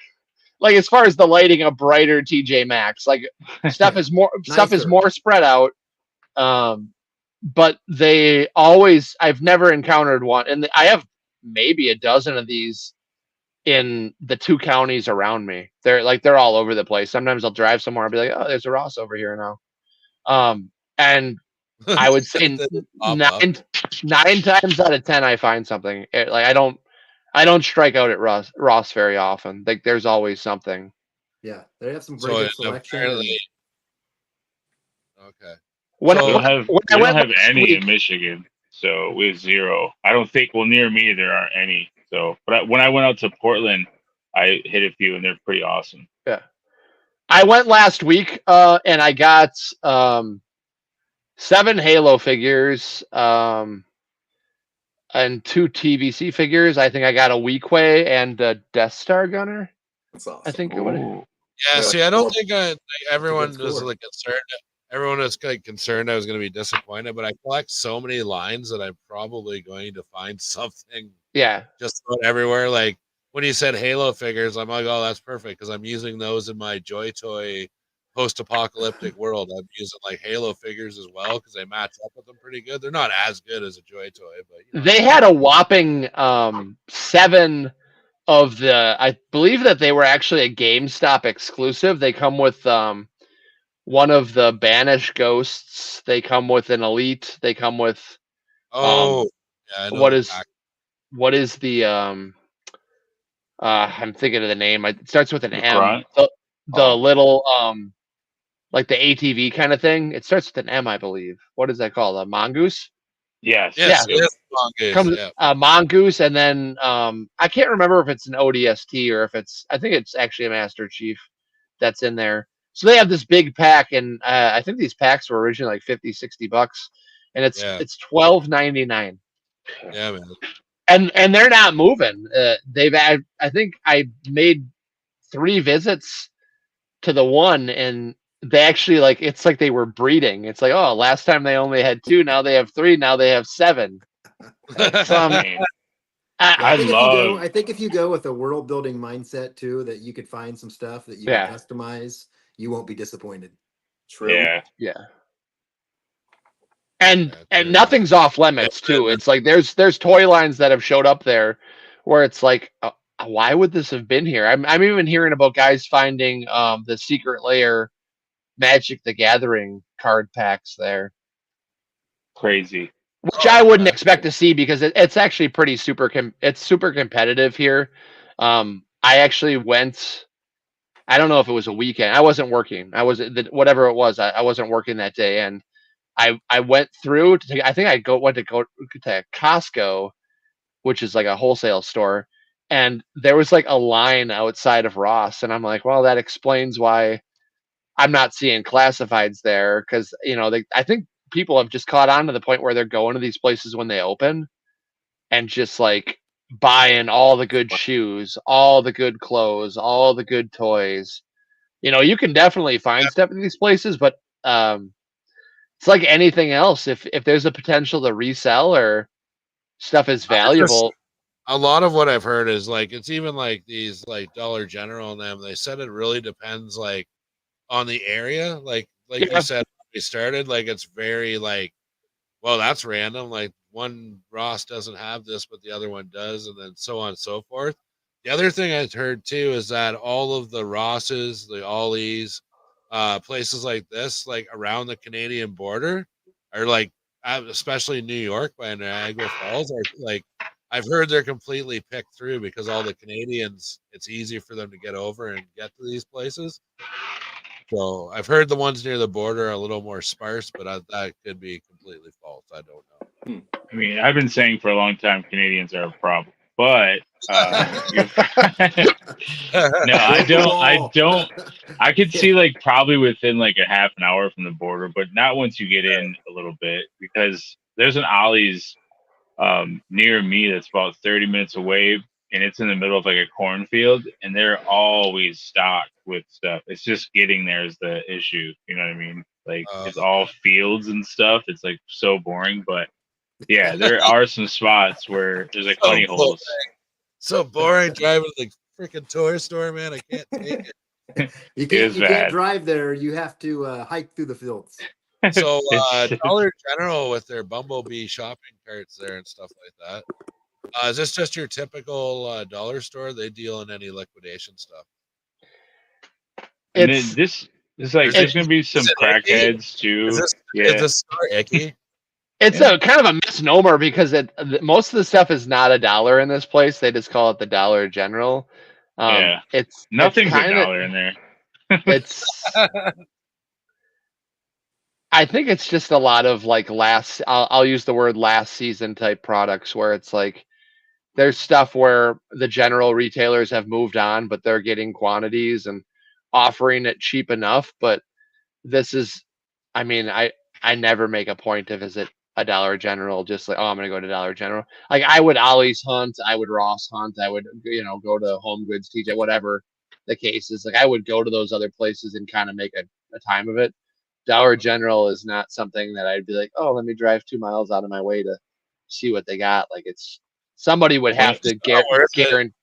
like as far as the lighting, a brighter TJ Maxx. Like stuff is more Nicer. spread out. But they always, I've never encountered one, and I have maybe a dozen of these in the 2 counties around me. They're all over the place. Sometimes I'll drive somewhere and be like, oh, there's a Ross over here now. And I would say They just pop up. 9 times out of 10 I find something. Like I don't strike out at Ross very often. Like there's always something. Yeah, they have some So very good it selection. apparently, okay. When So- We I, don't when I went have last any week- in Michigan, so we have 0. I don't think. Well, near me there aren't any. So, but when I went out to Portland, I hit a few, and they're pretty awesome. Yeah, I went last week, and I got 7 Halo figures, and 2 TVC figures. I think I got a Weequay and a Death Star gunner. That's awesome. I think it would. Ooh. Yeah, Yeah, see, I don't or- think everyone That's was cool. like concerned. Everyone was like concerned I was going to be disappointed, but I collect so many lines that I'm probably going to find something Yeah, just about everywhere. Like when you said Halo figures, I'm like, oh, that's perfect because I'm using those in my Joy Toy post-apocalyptic world. I'm using like Halo figures as well because they match up with them pretty good. They're not as good as a Joy Toy, but you know. they had a whopping 7 of the. I believe that they were actually a GameStop exclusive. They come with one of the Banished Ghosts. They come with an Elite. They come with Oh, yeah, I know what the is pack. what is the I'm thinking of the name. It starts with an The M. grunt? The Oh. little like the ATV kind of thing. It starts with an M, I believe. What is that called? A mongoose? Yes. Yes, Yep. yes, mongoose, Comes yeah. a mongoose, and then I can't remember if it's an ODST or if it's. I think it's actually a Master Chief that's in there. So they have this big pack, and I think these packs were originally like $50-$60, and it's Yeah. it's $12.99. Yeah, man. And they're not moving. I think I made 3 visits to the one, and they actually like it's like they were breeding. It's like, oh, last time they only had 2, now they have 3, now they have 7. So Man. I I think if you go with a world building mindset too, that you could find some stuff that you Yeah. can customize, you won't be disappointed. True. Yeah. yeah. And Yeah, and they're- nothing's off limits too. It's like there's toy lines that have showed up there where it's like, why would this have been here? I'm even hearing about guys finding the Secret Lair Magic the Gathering card packs there, Crazy. which I wouldn't expect to see because it's actually pretty it's super competitive here. I actually went. I don't know if it was a weekend. I wasn't working. Whatever it was. I wasn't working that day, and I went through. I think I went to Costco, which is like a wholesale store, and there was like a line outside of Ross, and I'm like, well, that explains why I'm not seeing classifieds there because I think people have just caught on to the point where they're going to these places when they open and just like buying all the good shoes, all the good clothes, all the good toys. You can definitely find stuff in these places, but it's like anything else. If there's a potential to resell or stuff is valuable, a lot of what I've heard is like it's even like these like Dollar General and them. They said it really depends like on the area. Like Yeah. you said when we started, like it's very like, well, that's random. Like one Ross doesn't have this, but the other one does, and then so on and so forth. The other thing I've heard too is that all of the Rosses, the Ollies, places like this, like around the Canadian border, are like, especially New York by Niagara Falls, are like, I've heard they're completely picked through because all the Canadians, it's easy for them to get over and get to these places. So I've heard the ones near the border are a little more sparse, but that could be completely false. I don't know. I mean, I've been saying for a long time Canadians are a problem, but no, I don't. I could see like probably within like a half an hour from the border, but not once you get in a little bit because there's an Ollie's near me that's about 30 minutes away, and it's in the middle of like a cornfield, and they're always stocked with stuff. It's just getting there is the issue. You know what I mean? Like it's all fields and stuff. It's like so boring, but yeah, there are some spots where there's like honey holes. So boring driving to the freaking toy store, man. I can't take it. You It can't was you can't bad. drive there. You have to hike through the fields. So It's Dollar General with their Bumblebee shopping carts there and stuff like that. Is this just your typical dollar store? They deal in any liquidation stuff? and then It's this is like Is there's it- gonna be some is it icky? crackheads too. Is Yeah, this store icky? it's Yeah. a kind of a misnomer because most of the stuff is not $1 in this place. They just call it the Dollar General. Yeah. It's Nothing's kind of $1 in there. it's. I think it's just a lot of like I'll use the word last season type products where it's like there's stuff where the general retailers have moved on, but they're getting quantities and offering it cheap enough. But this is, I mean, I never make a point to visit a Dollar General just like, oh, I'm gonna go to Dollar General. Like I would Ollie's Hunt, I would Ross Hunt, I would go to Home Goods, TJ, whatever the case is. Like I would go to those other places and kind of make a time of it. Dollar General is not something that I'd be like, oh, let me drive 2 miles out of my way to see what they got. Like it's somebody would have to not worth it. guarantee.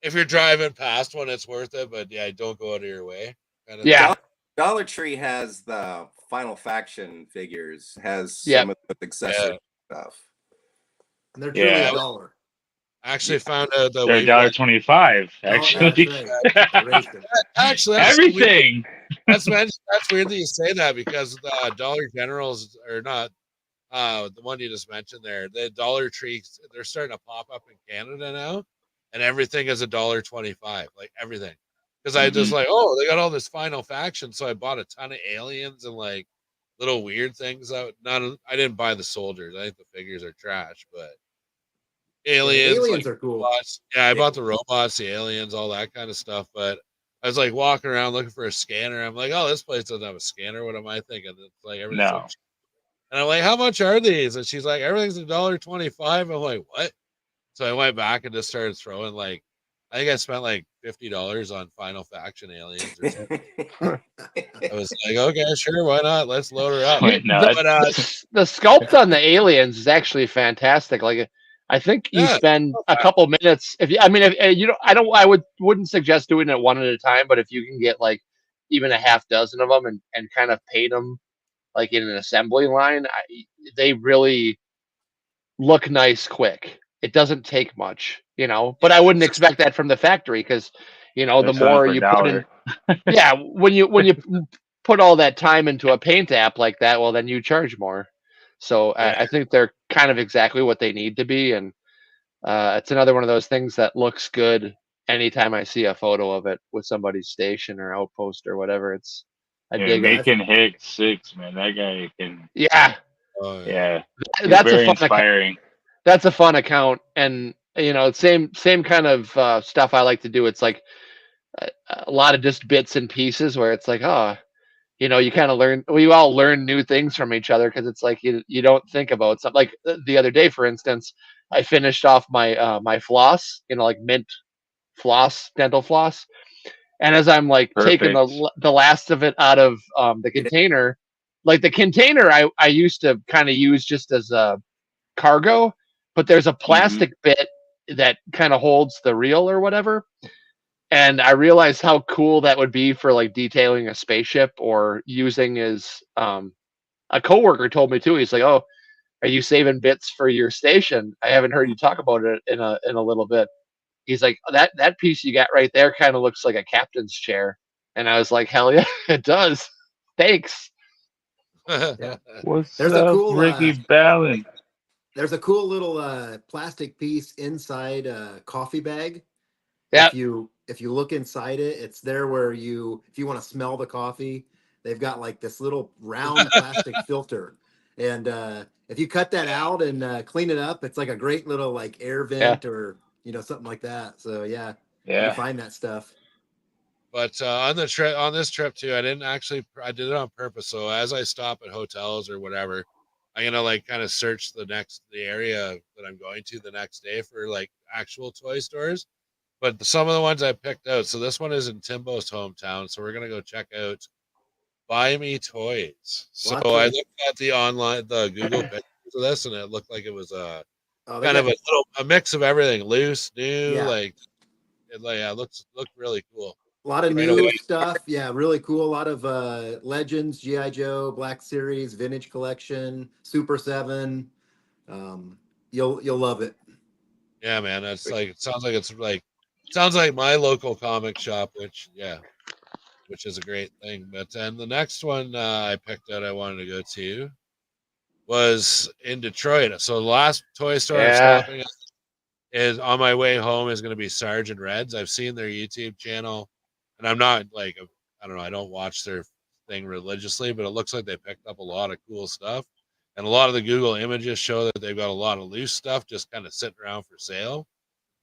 If you're driving past one, it's worth it. But yeah, don't go out of your way. Kind of Yeah. Dollar Tree has the Final Faction figures, has Yep. some of the accessory stuff. And they're truly Yeah. a dollar. I actually found out that They're we've got- $1.25 Oh, actually. that's right. They raised it. actually that's weird. Everything. That's weird that you say that because the Dollar Generals are not the one you just mentioned there. The Dollar Tree, they're starting to pop up in Canada now, and everything is $1.25, like everything. Because I just like, oh, they got all this Final Faction, so I bought a ton of aliens and like little weird things. I didn't buy the soldiers. I think the figures are trash, but aliens, aliens like, are cool. robots. Yeah, I bought the robots, the aliens, all that kind of stuff. But I was like walking around looking for a scanner. I'm like, oh, this place doesn't have a scanner. What am I thinking? It's like everything's so No. cheap. And I'm like, how much are these? And she's like, everything's $1.25. I'm like, what? So I went back and just started throwing like, I think I spent like $50 on Final Faction aliens or something. I was like, okay, sure, why not? Let's load her up. Wait, no, But The sculpt on the aliens is actually fantastic. Like I think you Yeah, spend a couple minutes if you. I mean, if you don't, I wouldn't suggest doing it one at a time. But if you can get like even a half dozen of them and kind of paint them like in an assembly line, they really look nice quick. It doesn't take much, But I wouldn't expect that from the factory because, the they're selling more for you put in, $1. yeah, when you put all that time into a paint app like that, well, then you charge more. So I think they're kind of exactly what they need to be, and it's another one of those things that looks good anytime I see a photo of it with somebody's station or outpost or whatever. I Yeah, dig it. making Hicks 6, man. That guy can. Yeah, Yeah, he's that's very a fun. inspiring. That's a fun account, and same kind of stuff I like to do. It's like a lot of just bits and pieces where it's like, oh, you kind of learn. We all learn new things from each other because it's like you don't think about something. Like the other day, for instance, I finished off my my floss, like mint floss, dental floss, and as I'm like taking Perfect. the last of it out of the container, like the container I used to kind of use just as a cargo, but there's a plastic bit that kind of holds the reel or whatever. And I realized how cool that would be for like detailing a spaceship or using as a coworker told me too. He's like, "Oh, are you saving bits for your station? I haven't heard you talk about it in a little bit." He's like, that piece you got right there kind of looks like a captain's chair. And I was like, hell yeah, it does. Thanks. Yeah. What's There's a up, cool, Ricky Ballin? There's a cool little plastic piece inside a coffee bag. Yeah. If you look inside it, it's there where if you want to smell the coffee, they've got like this little round plastic filter. And if you cut that out and clean it up, it's like a great little like air vent or something like that. So yeah, you can find that stuff. But on this trip too, I did it on purpose. So as I stop at hotels or whatever, I'm gonna like kind of search the area that I'm going to the next day for like actual toy stores. But some of the ones I picked out. So this one is in Timbo's hometown. So we're gonna go check out Buy Me Toys. So I looked at the Google pictures of this, and it looked like it was a Oh, they kind of got a mix of everything, loose, new, yeah, like yeah, looked really cool. a lot of Right away. new stuff. Yeah, really cool. A lot of Legends, GI Joe, Black Series, Vintage Collection, Super 7. You'll love it. Yeah, man. That's like it sounds like my local comic shop, which is a great thing. But then the next one I picked out I wanted to go to was in Detroit. So the last toy store I'm Yeah. stopping at is on my way home is going to be Sergeant Reds. I've seen their YouTube channel, and I'm not like I don't know. I don't watch their thing religiously, but it looks like they picked up a lot of cool stuff, and a lot of the Google images show that they've got a lot of loose stuff just kind of sitting around for sale.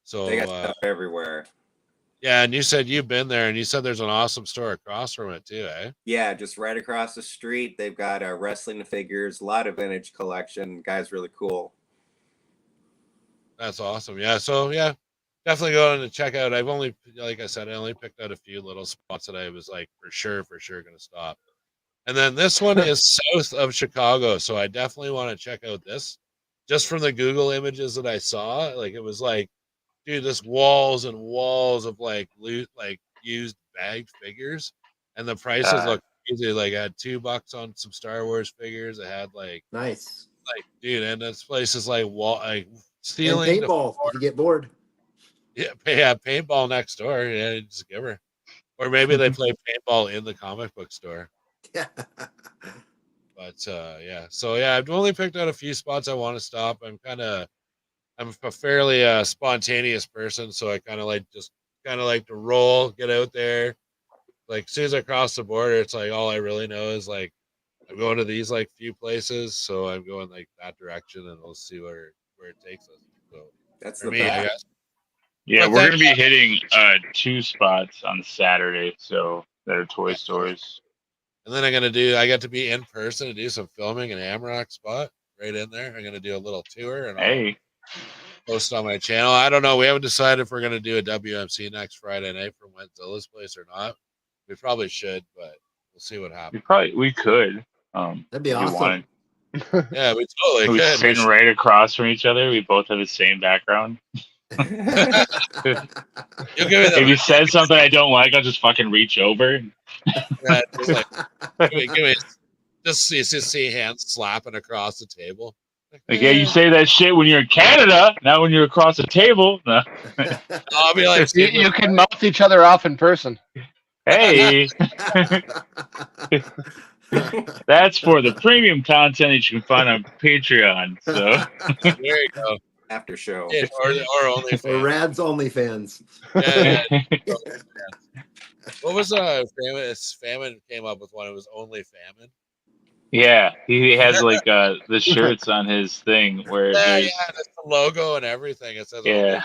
They So got stuff everywhere. yeah, and you said you've been there, and you said there's an awesome store across from it too, eh? Yeah, just right across the street. They've got wrestling figures, a lot of vintage collection. Guy's really cool. That's awesome. Yeah, so yeah, definitely going to check out. I've only, like I said, I only picked out a few little spots that I was like for sure going to stop. And then this one is south of Chicago, so I definitely want to check out this. Just from the Google images that I saw, like it was like, dude, this walls and walls of like loot, like used bagged figures, and the prices look crazy. Like I had $2 on some Star Wars figures. I had Nice. dude, and this place is like wall, like And ceiling to paintball if you get bored. yeah, paintball next door. Yeah, just give her. Or maybe they play paintball in the comic book store. Yeah. But yeah, so yeah, I've only picked out a few spots I want to stop. I'm a fairly spontaneous person, so I kind of like to roll, get out there. Like as soon as I cross the border, it's like all I really know is like I'm going to these like few places, so I'm going like that direction, and we'll see where it takes us. So That's for the me, I best. guess. Yeah, But we're then, gonna be hitting 2 spots on Saturday, so that are toy stores. and then I got to be in person and do some filming in Amrock spot right in there. I'm gonna do a little tour and I'll Hey, post on my channel. I don't know. We haven't decided if we're gonna do a WMC next Friday night from Wentzilla's place or not. We probably should, but we'll see what happens. we could. That'd be If you awesome. wanted. Yeah, we totally We could. sitting right across from each other. We both have the same background. You'll give me If you said something I don't like, I'll just fucking reach over. just like give me just see hands slapping across the table. Like, yeah, you say that shit when you're in Canada. Not when you're across the table. No. I'll be like, You can mouth each other off in person. Hey, that's for the premium content that you can find on Patreon. So there you go. After show. Yeah, or only Or Rad's OnlyFans. Yeah. What was famine came up with one? It was only famine. yeah, he has like the shirts on his thing where there's that's the logo and everything. It says yeah.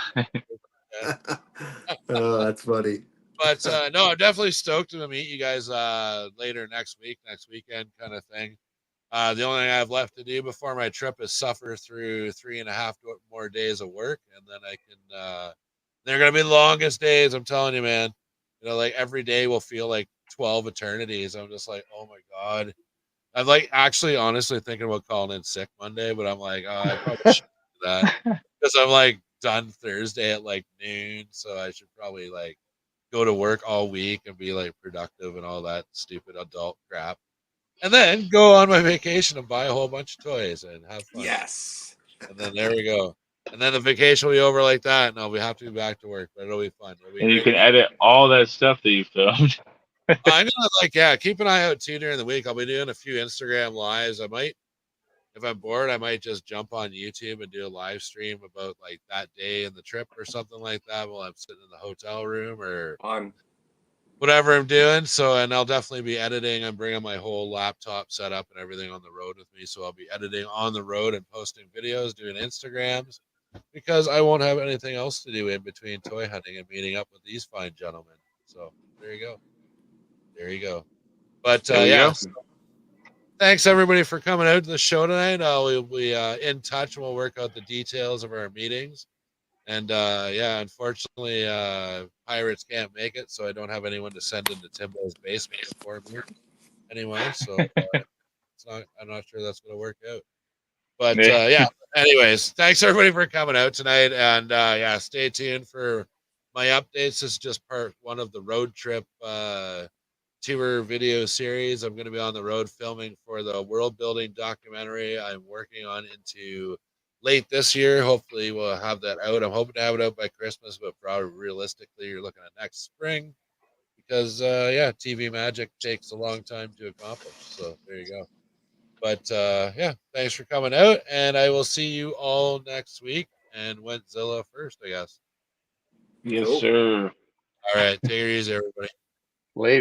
Oh, that's funny. But no, I'm definitely stoked to meet you guys later next weekend kind of thing. The only thing I have left to do before my trip is suffer through 3.5 more days of work, and then I can. They're gonna be the longest days. I'm telling you, man. You know, like every day will feel like 12 eternities. I'm just like, oh my god. I'm like actually honestly thinking about calling in sick Monday, but I'm like, oh, I probably should do that because I'm like done Thursday at like noon, so I should probably like go to work all week and be like productive and all that stupid adult crap. And then go on my vacation and buy a whole bunch of toys and have fun. Yes. And then there we go. And then the vacation will be over like that, and I'll have to be back to work, but it'll be fun. And you can edit all that stuff that you filmed. I'm gonna keep an eye out too during the week. I'll be doing a few Instagram lives. I might, if I'm bored, I might just jump on YouTube and do a live stream about like that day and the trip or something like that while I'm sitting in the hotel room or On. whatever I'm doing. So, and I'll definitely be editing. I'm bringing my whole laptop set up and everything on the road with me. So I'll be editing on the road and posting videos, doing Instagrams because I won't have anything else to do in between toy hunting and meeting up with these fine gentlemen. So there you go. There you go. But yeah, so thanks everybody for coming out to the show tonight. We'll be in touch and we'll work out the details of our meetings. And yeah, unfortunately, Pirates can't make it, so I don't have anyone to send into Timbo's basement for me anyway. So I'm not sure that's going to work out. But Yeah. anyways, thanks everybody for coming out tonight, and stay tuned for my updates. This is just part one of the road trip tour video series. I'm going to be on the road filming for the world building documentary I'm working on into late this year. Hopefully we'll have that out. I'm hoping to have it out by Christmas, but probably realistically you're looking at next spring because TV magic takes a long time to accomplish. So there you go. But thanks for coming out, and I will see you all next week. And Wentzilla first, I guess. Yes, Cool. sir. All right, take it easy, everybody. Later.